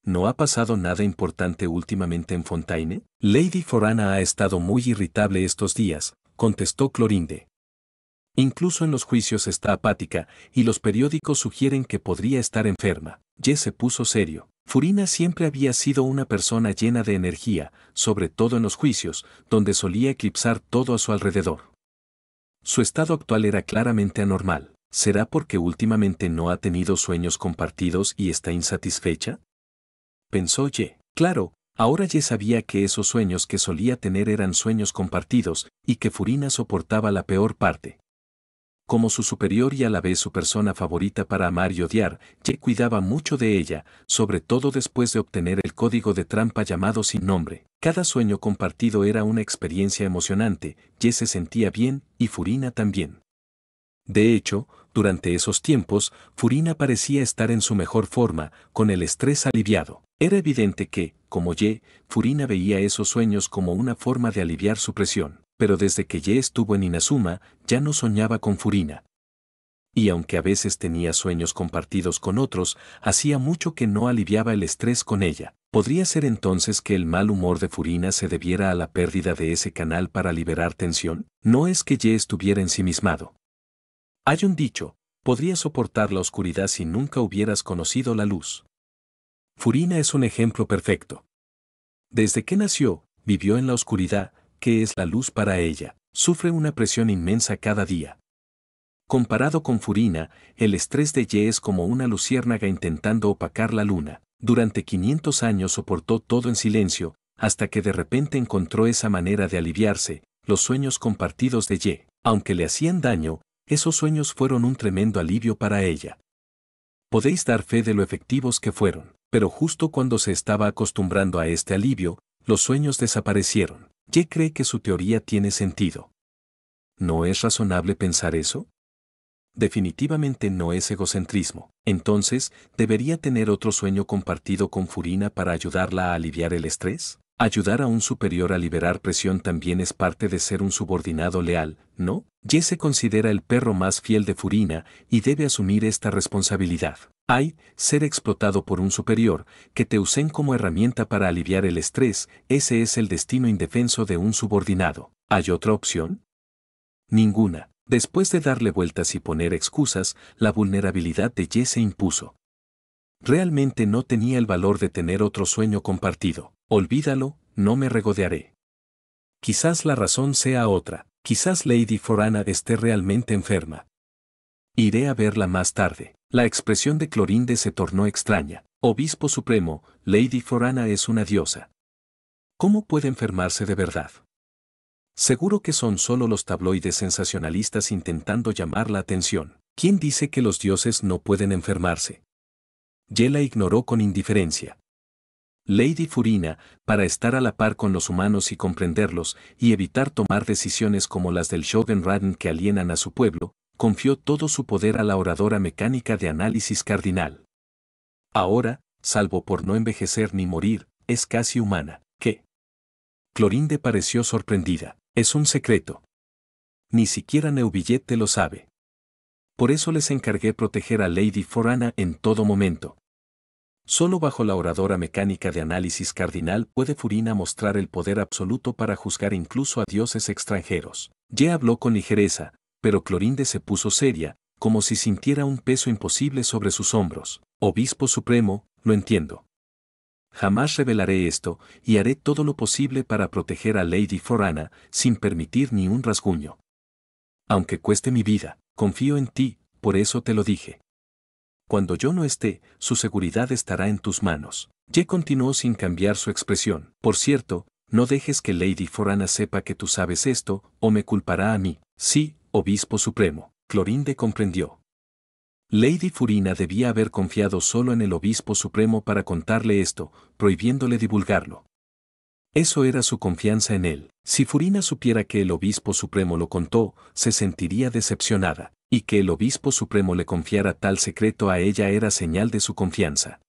¿No ha pasado nada importante últimamente en Fontaine? Lady Forana ha estado muy irritable estos días, contestó Clorinde. Incluso en los juicios está apática, y los periódicos sugieren que podría estar enferma. Ye se puso serio. Furina siempre había sido una persona llena de energía, sobre todo en los juicios, donde solía eclipsar todo a su alrededor. Su estado actual era claramente anormal. ¿Será porque últimamente no ha tenido sueños compartidos y está insatisfecha? Pensó Ye. Claro, ahora Ye sabía que esos sueños que solía tener eran sueños compartidos y que Furina soportaba la peor parte. Como su superior y a la vez su persona favorita para amar y odiar, Ye cuidaba mucho de ella, sobre todo después de obtener el código de trampa llamado Sin Nombre. Cada sueño compartido era una experiencia emocionante, Ye se sentía bien y Furina también. De hecho, durante esos tiempos, Furina parecía estar en su mejor forma, con el estrés aliviado. Era evidente que, como Ye, Furina veía esos sueños como una forma de aliviar su presión. Pero desde que Ye estuvo en Inazuma, ya no soñaba con Furina. Y aunque a veces tenía sueños compartidos con otros, hacía mucho que no aliviaba el estrés con ella. ¿Podría ser entonces que el mal humor de Furina se debiera a la pérdida de ese canal para liberar tensión? No es que Ye estuviera ensimismado. Hay un dicho, podría soportar la oscuridad si nunca hubieras conocido la luz. Furina es un ejemplo perfecto. Desde que nació, vivió en la oscuridad, que es la luz para ella, sufre una presión inmensa cada día. Comparado con Furina, el estrés de Ye es como una luciérnaga intentando opacar la luna. Durante 500 años soportó todo en silencio, hasta que de repente encontró esa manera de aliviarse. Los sueños compartidos de Ye, aunque le hacían daño, esos sueños fueron un tremendo alivio para ella. Podéis dar fe de lo efectivos que fueron, pero justo cuando se estaba acostumbrando a este alivio, los sueños desaparecieron. Ye cree que su teoría tiene sentido. ¿No es razonable pensar eso? Definitivamente no es egocentrismo. Entonces, ¿debería tener otro sueño compartido con Furina para ayudarla a aliviar el estrés? Ayudar a un superior a liberar presión también es parte de ser un subordinado leal, ¿no? Ye se considera el perro más fiel de Furina y debe asumir esta responsabilidad. Hay, ser explotado por un superior, que te usen como herramienta para aliviar el estrés, ese es el destino indefenso de un subordinado. ¿Hay otra opción? Ninguna. Después de darle vueltas y poner excusas, la vulnerabilidad de Ye se impuso. Realmente no tenía el valor de tener otro sueño compartido. Olvídalo, no me regodearé. Quizás la razón sea otra, quizás Lady Forana esté realmente enferma. Iré a verla más tarde. La expresión de Clorinde se tornó extraña. Obispo Supremo, Lady Forana es una diosa. ¿Cómo puede enfermarse de verdad? Seguro que son solo los tabloides sensacionalistas intentando llamar la atención. ¿Quién dice que los dioses no pueden enfermarse? Ye la ignoró con indiferencia. Lady Furina, para estar a la par con los humanos y comprenderlos, y evitar tomar decisiones como las del Shogun Raiden que alienan a su pueblo, confió todo su poder a la oradora mecánica de análisis cardinal. Ahora, salvo por no envejecer ni morir, es casi humana. ¿Qué? Clorinde pareció sorprendida. Es un secreto. Ni siquiera Neuvillet te lo sabe. Por eso les encargué proteger a Lady Forana en todo momento. Solo bajo la oradora mecánica de análisis cardinal puede Furina mostrar el poder absoluto para juzgar incluso a dioses extranjeros. Ye habló con ligereza, pero Clorinde se puso seria, como si sintiera un peso imposible sobre sus hombros. Obispo Supremo, lo entiendo. Jamás revelaré esto, y haré todo lo posible para proteger a Lady Forana, sin permitir ni un rasguño. Aunque cueste mi vida, confío en ti, por eso te lo dije. Cuando yo no esté, su seguridad estará en tus manos. Ye continuó sin cambiar su expresión. Por cierto, no dejes que Lady Forana sepa que tú sabes esto, o me culpará a mí. Sí, Obispo Supremo. Clorinde comprendió. Lady Furina debía haber confiado solo en el Obispo Supremo para contarle esto, prohibiéndole divulgarlo. Eso era su confianza en él. Si Furina supiera que el Obispo Supremo lo contó, se sentiría decepcionada, y que el Obispo Supremo le confiara tal secreto a ella era señal de su confianza.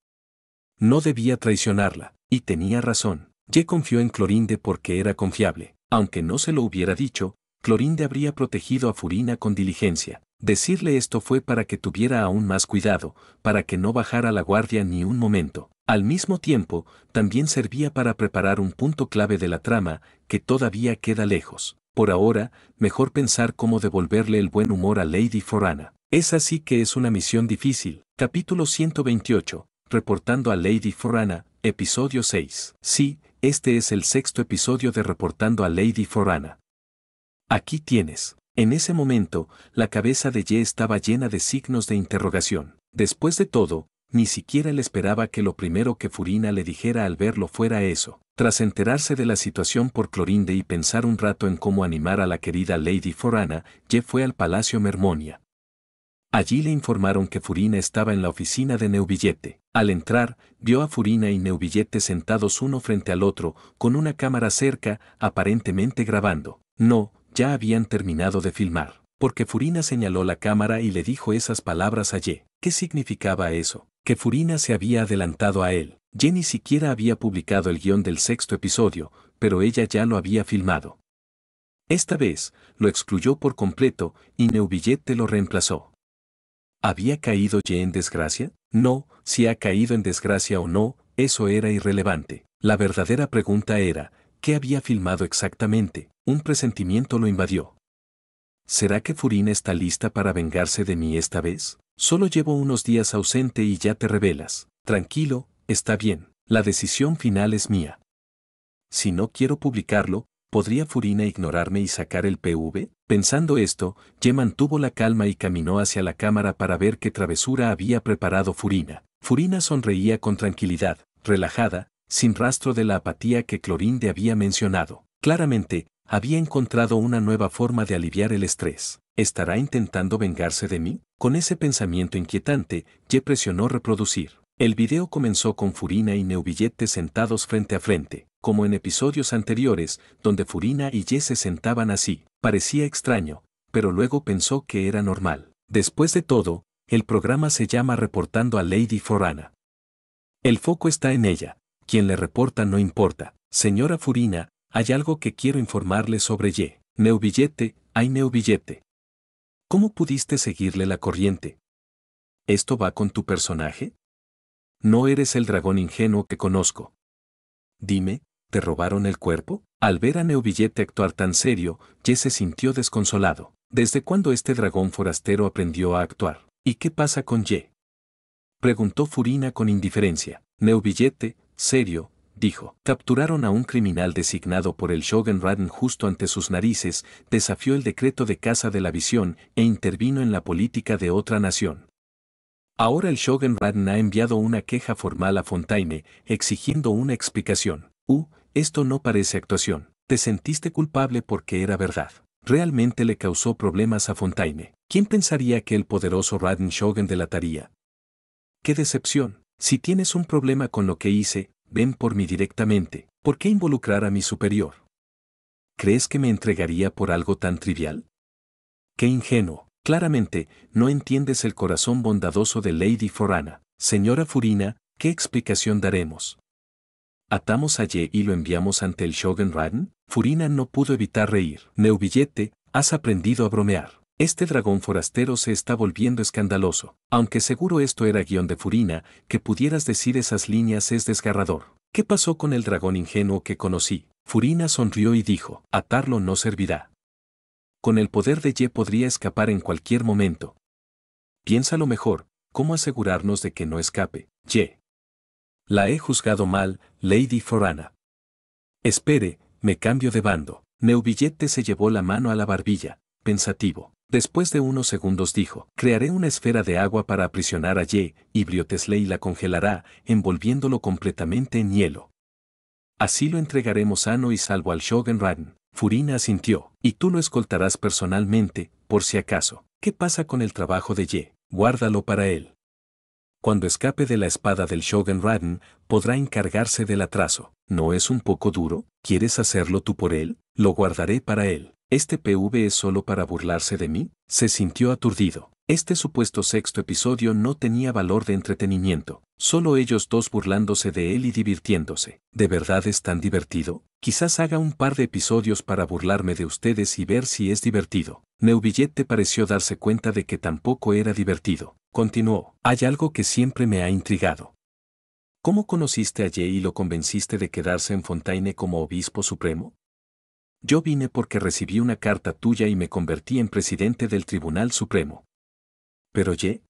No debía traicionarla, y tenía razón. Ye confió en Clorinde porque era confiable. Aunque no se lo hubiera dicho, Clorinde habría protegido a Furina con diligencia. Decirle esto fue para que tuviera aún más cuidado, para que no bajara la guardia ni un momento. Al mismo tiempo, también servía para preparar un punto clave de la trama, que todavía queda lejos. Por ahora, mejor pensar cómo devolverle el buen humor a Lady Forana. Es así que es una misión difícil. Capítulo 128. Reportando a Lady Forana, episodio 6. Sí, este es el sexto episodio de Reportando a Lady Forana. Aquí tienes. En ese momento, la cabeza de Ye estaba llena de signos de interrogación. Después de todo, ni siquiera él esperaba que lo primero que Furina le dijera al verlo fuera eso. Tras enterarse de la situación por Clorinde y pensar un rato en cómo animar a la querida Lady Forana, Ye fue al Palacio Mermonia. Allí le informaron que Furina estaba en la oficina de Neuvillette. Al entrar, vio a Furina y Neuvillette sentados uno frente al otro, con una cámara cerca, aparentemente grabando. No, ya habían terminado de filmar, porque Furina señaló la cámara y le dijo esas palabras a Ye. ¿Qué significaba eso? Que Furina se había adelantado a él. Ye ni siquiera había publicado el guión del sexto episodio, pero ella ya lo había filmado. Esta vez, lo excluyó por completo, y Neuvillette lo reemplazó. ¿Había caído Ye en desgracia? No, si ha caído en desgracia o no, eso era irrelevante. La verdadera pregunta era, ¿qué había filmado exactamente? Un presentimiento lo invadió. ¿Será que Furina está lista para vengarse de mí esta vez? Solo llevo unos días ausente y ya te revelas. Tranquilo, está bien, la decisión final es mía. Si no quiero publicarlo, ¿podría Furina ignorarme y sacar el PV? Pensando esto, Ye mantuvo la calma y caminó hacia la cámara para ver qué travesura había preparado Furina. Furina sonreía con tranquilidad, relajada, sin rastro de la apatía que Clorinde había mencionado. Claramente, había encontrado una nueva forma de aliviar el estrés. ¿Estará intentando vengarse de mí? Con ese pensamiento inquietante, Ye presionó reproducir. El video comenzó con Furina y Neuvillette sentados frente a frente, como en episodios anteriores, donde Furina y Ye se sentaban así. Parecía extraño, pero luego pensó que era normal. Después de todo, el programa se llama Reportando a Lady Forana. El foco está en ella. Quien le reporta no importa. Señora Furina, hay algo que quiero informarle sobre Ye. Neuvillette, ay Neuvillette. ¿Cómo pudiste seguirle la corriente? ¿Esto va con tu personaje? No eres el dragón ingenuo que conozco. Dime, ¿te robaron el cuerpo? Al ver a Neuvillette actuar tan serio, Ye se sintió desconsolado. ¿Desde cuándo este dragón forastero aprendió a actuar? ¿Y qué pasa con Ye? Preguntó Furina con indiferencia. Neuvillette, serio, dijo. Capturaron a un criminal designado por el Shogun Raden justo ante sus narices, desafió el decreto de caza de la visión e intervino en la política de otra nación. Ahora el Shogun Raden ha enviado una queja formal a Fontaine, exigiendo una explicación. Esto no parece actuación. Te sentiste culpable porque era verdad. Realmente le causó problemas a Fontaine. ¿Quién pensaría que el poderoso Raden Shogun delataría? ¡Qué decepción! Si tienes un problema con lo que hice, ven por mí directamente. ¿Por qué involucrar a mi superior? ¿Crees que me entregaría por algo tan trivial? ¡Qué ingenuo! Claramente, no entiendes el corazón bondadoso de Lady Forana. Señora Furina, ¿qué explicación daremos? ¿Atamos a Ye y lo enviamos ante el Shogun Raden? Furina no pudo evitar reír. Neuvillette, has aprendido a bromear. Este dragón forastero se está volviendo escandaloso. Aunque seguro esto era guión de Furina, que pudieras decir esas líneas es desgarrador. ¿Qué pasó con el dragón ingenuo que conocí? Furina sonrió y dijo, atarlo no servirá. Con el poder de Ye podría escapar en cualquier momento. Piénsalo mejor, ¿cómo asegurarnos de que no escape? Ye. La he juzgado mal, Lady Forana. Espere, me cambio de bando. Neuvillette se llevó la mano a la barbilla, pensativo. Después de unos segundos dijo, crearé una esfera de agua para aprisionar a Ye, y Briotesley la congelará, envolviéndolo completamente en hielo. Así lo entregaremos sano y salvo al Shogun Raden. Furina asintió, y tú lo escoltarás personalmente, por si acaso. ¿Qué pasa con el trabajo de Ye? Guárdalo para él. Cuando escape de la espada del Shogun Raden, podrá encargarse del atraso. ¿No es un poco duro? ¿Quieres hacerlo tú por él? Lo guardaré para él. ¿Este PV es solo para burlarse de mí? Se sintió aturdido. Este supuesto sexto episodio no tenía valor de entretenimiento. Solo ellos dos burlándose de él y divirtiéndose. ¿De verdad es tan divertido? Quizás haga un par de episodios para burlarme de ustedes y ver si es divertido. Neuvillette pareció darse cuenta de que tampoco era divertido. Continuó. Hay algo que siempre me ha intrigado. ¿Cómo conociste a Ye y lo convenciste de quedarse en Fontaine como obispo supremo? Yo vine porque recibí una carta tuya y me convertí en presidente del Tribunal Supremo. ¿Pero Ye?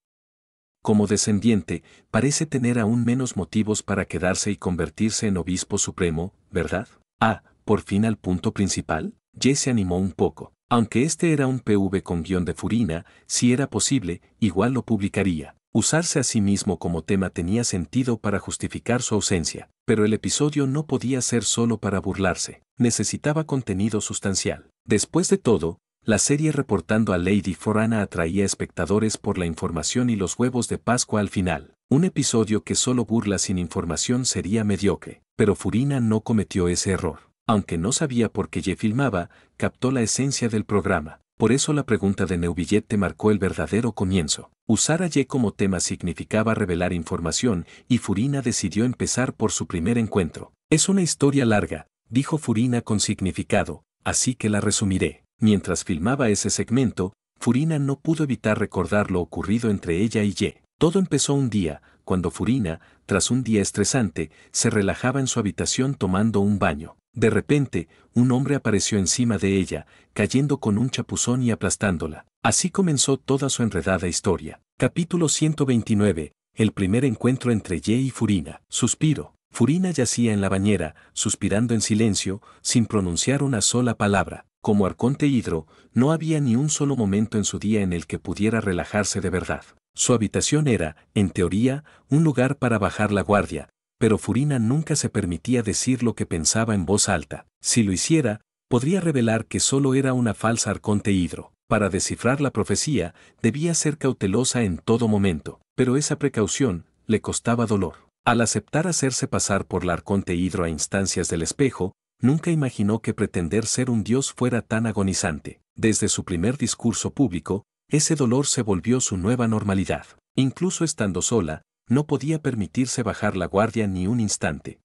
como descendiente, parece tener aún menos motivos para quedarse y convertirse en obispo supremo, ¿verdad? Ah, por fin al punto principal. Ye se animó un poco. Aunque este era un PV con guión de Furina, si era posible, igual lo publicaría. Usarse a sí mismo como tema tenía sentido para justificar su ausencia, pero el episodio no podía ser solo para burlarse, necesitaba contenido sustancial. Después de todo, la serie reportando a Lady Forana atraía espectadores por la información y los huevos de Pascua al final. Un episodio que solo burla sin información sería mediocre, pero Furina no cometió ese error. Aunque no sabía por qué Ye filmaba, captó la esencia del programa. Por eso la pregunta de Neuvillette marcó el verdadero comienzo. Usar a Ye como tema significaba revelar información, y Furina decidió empezar por su primer encuentro. Es una historia larga, dijo Furina con significado, así que la resumiré. Mientras filmaba ese segmento, Furina no pudo evitar recordar lo ocurrido entre ella y Ye. Todo empezó un día, cuando Furina, tras un día estresante, se relajaba en su habitación tomando un baño. De repente, un hombre apareció encima de ella, cayendo con un chapuzón y aplastándola. Así comenzó toda su enredada historia. Capítulo 129. El primer encuentro entre Ye y Furina. Suspiro. Furina yacía en la bañera, suspirando en silencio, sin pronunciar una sola palabra. Como arconte hidro, no había ni un solo momento en su día en el que pudiera relajarse de verdad. Su habitación era, en teoría, un lugar para bajar la guardia, pero Furina nunca se permitía decir lo que pensaba en voz alta. Si lo hiciera, podría revelar que solo era una falsa arconte hidro. Para descifrar la profecía, debía ser cautelosa en todo momento, pero esa precaución le costaba dolor. Al aceptar hacerse pasar por la arconte hidro a instancias del espejo, nunca imaginó que pretender ser un dios fuera tan agonizante. Desde su primer discurso público, ese dolor se volvió su nueva normalidad. Incluso estando sola, no podía permitirse bajar la guardia ni un instante.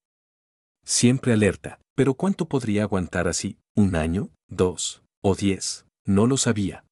Siempre alerta. ¿Pero cuánto podría aguantar así? ¿Un año? ¿2? ¿O 10? No lo sabía.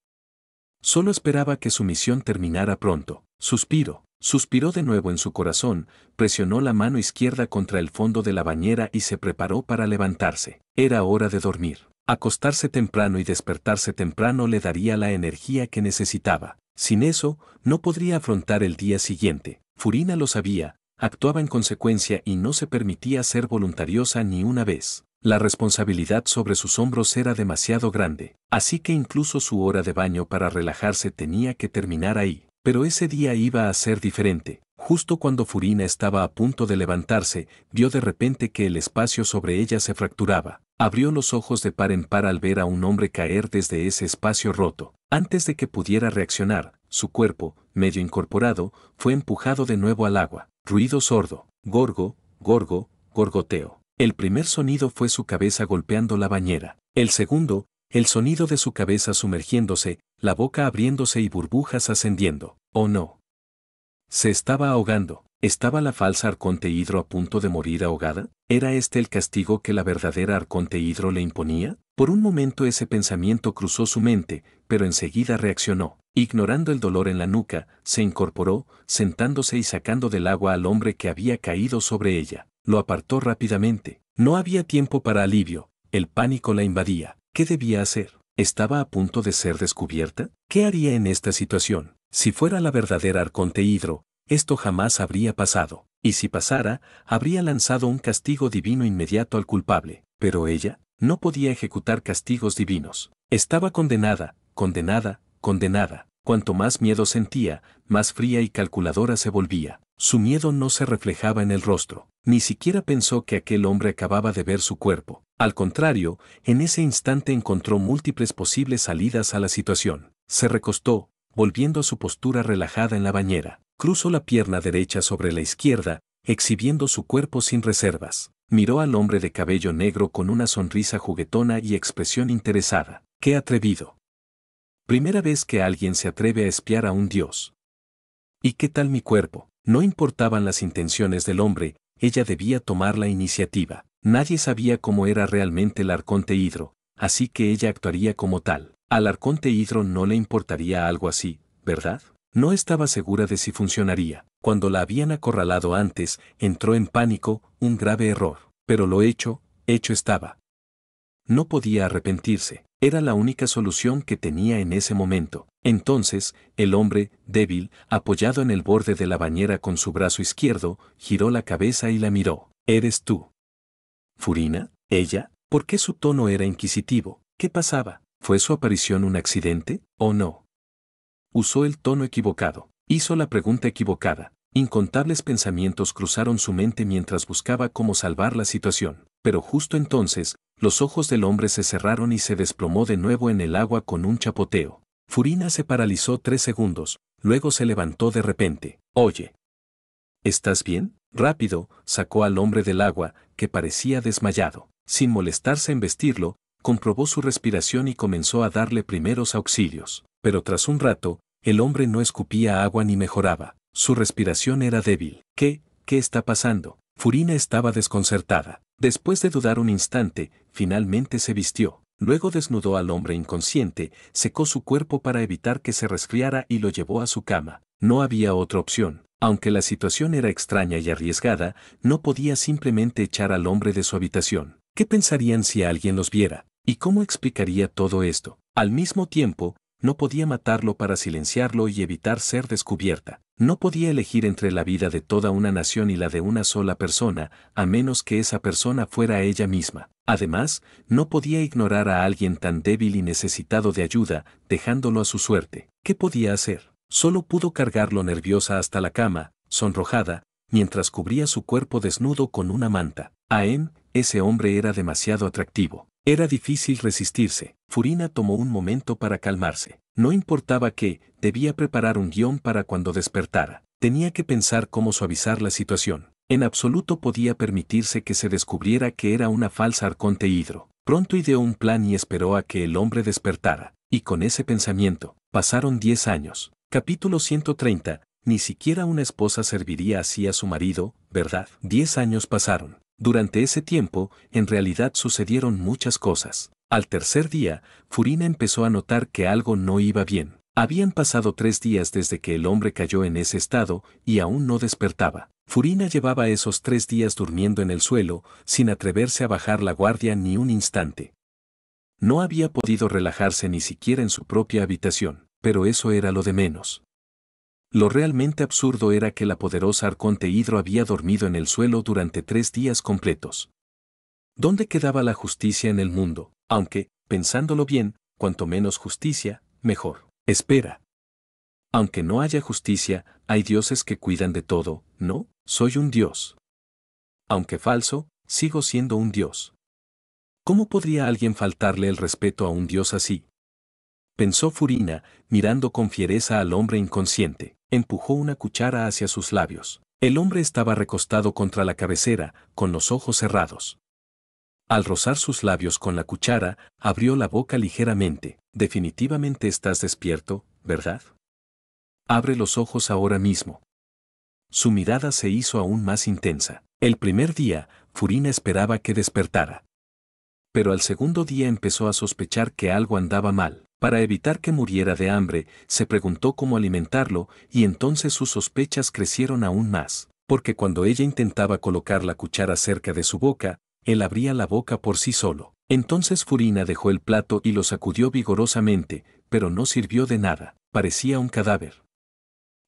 Solo esperaba que su misión terminara pronto. Suspiró de nuevo en su corazón, presionó la mano izquierda contra el fondo de la bañera y se preparó para levantarse. Era hora de dormir. Acostarse temprano y despertarse temprano le daría la energía que necesitaba. Sin eso, no podría afrontar el día siguiente. Furina lo sabía, actuaba en consecuencia y no se permitía ser voluntariosa ni una vez. La responsabilidad sobre sus hombros era demasiado grande, así que incluso su hora de baño para relajarse tenía que terminar ahí. Pero ese día iba a ser diferente. Justo cuando Furina estaba a punto de levantarse, vio de repente que el espacio sobre ella se fracturaba. Abrió los ojos de par en par al ver a un hombre caer desde ese espacio roto. Antes de que pudiera reaccionar, su cuerpo, medio incorporado, fue empujado de nuevo al agua. Ruido sordo. Gorgo, gorgo, gorgoteo. El primer sonido fue su cabeza golpeando la bañera. El segundo, el sonido de su cabeza sumergiéndose, la boca abriéndose y burbujas ascendiendo. Oh no. Se estaba ahogando. ¿Estaba la falsa arconte hidro a punto de morir ahogada? ¿Era este el castigo que la verdadera arconte hidro le imponía? Por un momento ese pensamiento cruzó su mente, pero enseguida reaccionó. Ignorando el dolor en la nuca, se incorporó, sentándose y sacando del agua al hombre que había caído sobre ella. Lo apartó rápidamente. No había tiempo para alivio. El pánico la invadía. ¿Qué debía hacer? ¿Estaba a punto de ser descubierta? ¿Qué haría en esta situación? Si fuera la verdadera arconte hidro, esto jamás habría pasado. Y si pasara, habría lanzado un castigo divino inmediato al culpable. Pero ella no podía ejecutar castigos divinos. Estaba condenada, condenada, condenada. Cuanto más miedo sentía, más fría y calculadora se volvía. Su miedo no se reflejaba en el rostro. Ni siquiera pensó que aquel hombre acababa de ver su cuerpo. Al contrario, en ese instante encontró múltiples posibles salidas a la situación. Se recostó, volviendo a su postura relajada en la bañera. Cruzó la pierna derecha sobre la izquierda, exhibiendo su cuerpo sin reservas. Miró al hombre de cabello negro con una sonrisa juguetona y expresión interesada. ¡Qué atrevido! Primera vez que alguien se atreve a espiar a un dios. ¿Y qué tal mi cuerpo? No importaban las intenciones del hombre, ella debía tomar la iniciativa. Nadie sabía cómo era realmente el arconte hidro, así que ella actuaría como tal. Al arconte hidro no le importaría algo así, ¿verdad? No estaba segura de si funcionaría. Cuando la habían acorralado antes, entró en pánico, un grave error. Pero lo hecho estaba. No podía arrepentirse. Era la única solución que tenía en ese momento. Entonces, el hombre, débil, apoyado en el borde de la bañera con su brazo izquierdo, giró la cabeza y la miró. ¿Eres tú, Furina? ¿Ella? ¿Por qué su tono era inquisitivo? ¿Qué pasaba? ¿Fue su aparición un accidente, o no? Usó el tono equivocado. Hizo la pregunta equivocada. Incontables pensamientos cruzaron su mente mientras buscaba cómo salvar la situación. Pero justo entonces, los ojos del hombre se cerraron y se desplomó de nuevo en el agua con un chapoteo. Furina se paralizó 3 segundos, luego se levantó de repente. Oye, ¿estás bien? Rápido, sacó al hombre del agua, que parecía desmayado. Sin molestarse en vestirlo, comprobó su respiración y comenzó a darle primeros auxilios. Pero tras un rato, el hombre no escupía agua ni mejoraba. Su respiración era débil. ¿Qué está pasando? Furina estaba desconcertada. Después de dudar un instante, finalmente se vistió. Luego desnudó al hombre inconsciente, secó su cuerpo para evitar que se resfriara y lo llevó a su cama. No había otra opción. Aunque la situación era extraña y arriesgada, no podía simplemente echar al hombre de su habitación. ¿Qué pensarían si alguien los viera? ¿Y cómo explicaría todo esto? Al mismo tiempo, no podía matarlo para silenciarlo y evitar ser descubierta. No podía elegir entre la vida de toda una nación y la de una sola persona, a menos que esa persona fuera ella misma. Además, no podía ignorar a alguien tan débil y necesitado de ayuda, dejándolo a su suerte. ¿Qué podía hacer? Solo pudo cargarlo nerviosa hasta la cama, sonrojada, mientras cubría su cuerpo desnudo con una manta. Ese hombre era demasiado atractivo. Era difícil resistirse. Furina tomó un momento para calmarse. No importaba qué, debía preparar un guión para cuando despertara. Tenía que pensar cómo suavizar la situación. En absoluto podía permitirse que se descubriera que era una falsa arconte hidro. Pronto ideó un plan y esperó a que el hombre despertara. Y con ese pensamiento, pasaron 10 años. Capítulo 130. Ni siquiera una esposa serviría así a su marido, ¿verdad? 10 años pasaron. Durante ese tiempo, en realidad sucedieron muchas cosas. Al tercer día, Furina empezó a notar que algo no iba bien. Habían pasado 3 días desde que el hombre cayó en ese estado, y aún no despertaba. Furina llevaba esos 3 días durmiendo en el suelo, sin atreverse a bajar la guardia ni un instante. No había podido relajarse ni siquiera en su propia habitación, pero eso era lo de menos. Lo realmente absurdo era que la poderosa arconte hidro había dormido en el suelo durante 3 días completos. ¿Dónde quedaba la justicia en el mundo? Aunque, pensándolo bien, cuanto menos justicia, mejor. Espera. Aunque no haya justicia, hay dioses que cuidan de todo, ¿no? Soy un dios. Aunque falso, sigo siendo un dios. ¿Cómo podría alguien faltarle el respeto a un dios así? Pensó Furina, mirando con fiereza al hombre inconsciente. Empujó una cuchara hacia sus labios. El hombre estaba recostado contra la cabecera, con los ojos cerrados. Al rozar sus labios con la cuchara, abrió la boca ligeramente. Definitivamente estás despierto, ¿verdad? Abre los ojos ahora mismo. Su mirada se hizo aún más intensa. El primer día, Furina esperaba que despertara. Pero al segundo día empezó a sospechar que algo andaba mal. Para evitar que muriera de hambre, se preguntó cómo alimentarlo y entonces sus sospechas crecieron aún más, porque cuando ella intentaba colocar la cuchara cerca de su boca, él abría la boca por sí solo. Entonces Furina dejó el plato y lo sacudió vigorosamente, pero no sirvió de nada, parecía un cadáver.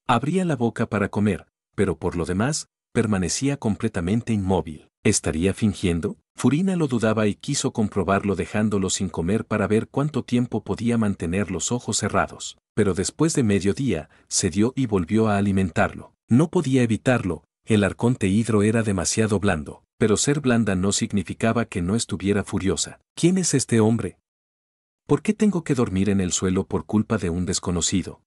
Abría la boca para comer, pero por lo demás, permanecía completamente inmóvil. ¿Estaría fingiendo? Furina lo dudaba y quiso comprobarlo dejándolo sin comer para ver cuánto tiempo podía mantener los ojos cerrados. Pero después de mediodía, cedió y volvió a alimentarlo. No podía evitarlo, el arconte hidro era demasiado blando, pero ser blanda no significaba que no estuviera furiosa. ¿Quién es este hombre? ¿Por qué tengo que dormir en el suelo por culpa de un desconocido?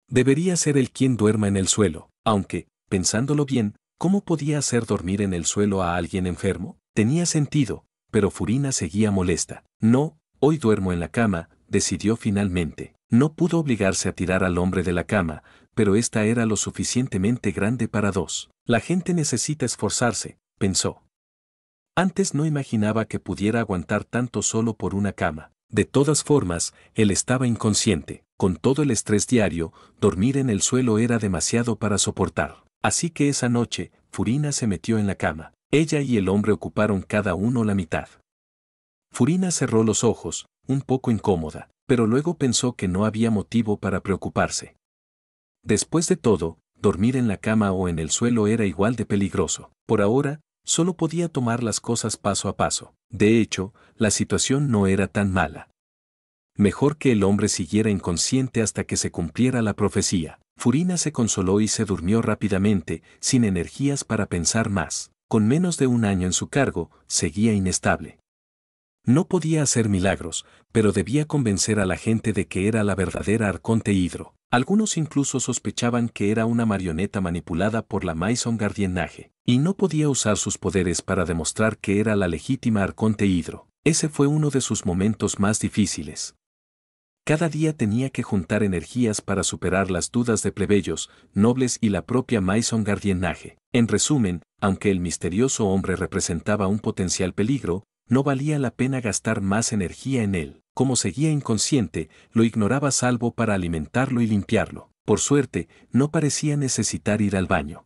Debería ser él quien duerma en el suelo, aunque, pensándolo bien, ¿cómo podía hacer dormir en el suelo a alguien enfermo? Tenía sentido, pero Furina seguía molesta. No, hoy duermo en la cama, decidió finalmente. No pudo obligarse a tirar al hombre de la cama, pero esta era lo suficientemente grande para dos. La gente necesita esforzarse, pensó. Antes no imaginaba que pudiera aguantar tanto solo por una cama. De todas formas, él estaba inconsciente. Con todo el estrés diario, dormir en el suelo era demasiado para soportar. Así que esa noche, Furina se metió en la cama. Ella y el hombre ocuparon cada uno la mitad. Furina cerró los ojos, un poco incómoda, pero luego pensó que no había motivo para preocuparse. Después de todo, dormir en la cama o en el suelo era igual de peligroso. Por ahora, solo podía tomar las cosas paso a paso. De hecho, la situación no era tan mala. Mejor que el hombre siguiera inconsciente hasta que se cumpliera la profecía. Furina se consoló y se durmió rápidamente, sin energías para pensar más. Con menos de un año en su cargo, seguía inestable. No podía hacer milagros, pero debía convencer a la gente de que era la verdadera Arconte Hydro. Algunos incluso sospechaban que era una marioneta manipulada por la Maison Gardiennage, y no podía usar sus poderes para demostrar que era la legítima Arconte Hydro. Ese fue uno de sus momentos más difíciles. Cada día tenía que juntar energías para superar las dudas de plebeyos, nobles y la propia Maison Gardiennage. En resumen, aunque el misterioso hombre representaba un potencial peligro, no valía la pena gastar más energía en él. Como seguía inconsciente, lo ignoraba salvo para alimentarlo y limpiarlo. Por suerte, no parecía necesitar ir al baño.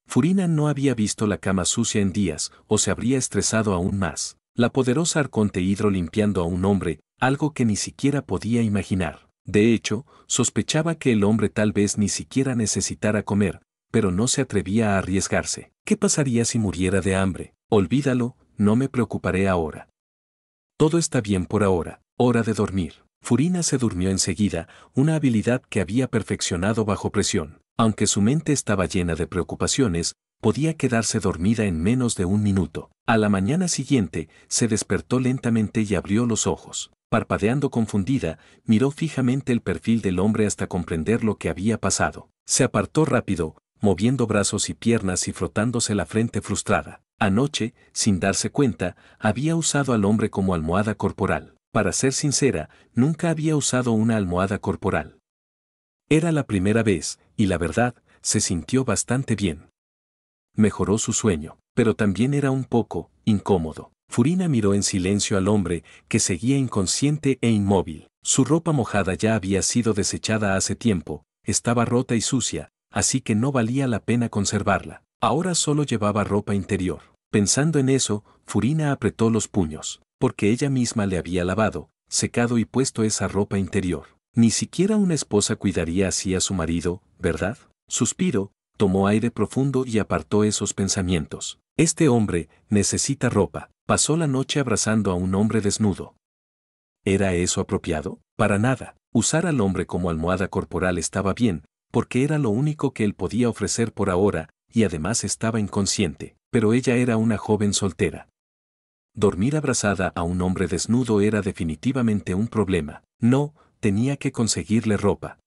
Furina no había visto la cama sucia en días, o se habría estresado aún más. La poderosa Arconte Hydro limpiando a un hombre, algo que ni siquiera podía imaginar. De hecho, sospechaba que el hombre tal vez ni siquiera necesitara comer, pero no se atrevía a arriesgarse. ¿Qué pasaría si muriera de hambre? Olvídalo, no me preocuparé ahora. Todo está bien por ahora, hora de dormir. Furina se durmió enseguida, una habilidad que había perfeccionado bajo presión. Aunque su mente estaba llena de preocupaciones, podía quedarse dormida en menos de un minuto. A la mañana siguiente, se despertó lentamente y abrió los ojos. Parpadeando confundida, miró fijamente el perfil del hombre hasta comprender lo que había pasado. Se apartó rápido, moviendo brazos y piernas y frotándose la frente frustrada. Anoche, sin darse cuenta, había usado al hombre como almohada corporal. Para ser sincera, nunca había usado una almohada corporal. Era la primera vez, y la verdad, se sintió bastante bien. Mejoró su sueño, pero también era un poco incómodo. Furina miró en silencio al hombre, que seguía inconsciente e inmóvil. Su ropa mojada ya había sido desechada hace tiempo, estaba rota y sucia, así que no valía la pena conservarla. Ahora solo llevaba ropa interior. Pensando en eso, Furina apretó los puños, porque ella misma le había lavado, secado y puesto esa ropa interior. Ni siquiera una esposa cuidaría así a su marido, ¿verdad? Suspiró, tomó aire profundo y apartó esos pensamientos. Este hombre necesita ropa. Pasó la noche abrazando a un hombre desnudo. ¿Era eso apropiado? Para nada. Usar al hombre como almohada corporal estaba bien, porque era lo único que él podía ofrecer por ahora, y además estaba inconsciente. Pero ella era una joven soltera. Dormir abrazada a un hombre desnudo era definitivamente un problema. No, tenía que conseguirle ropa.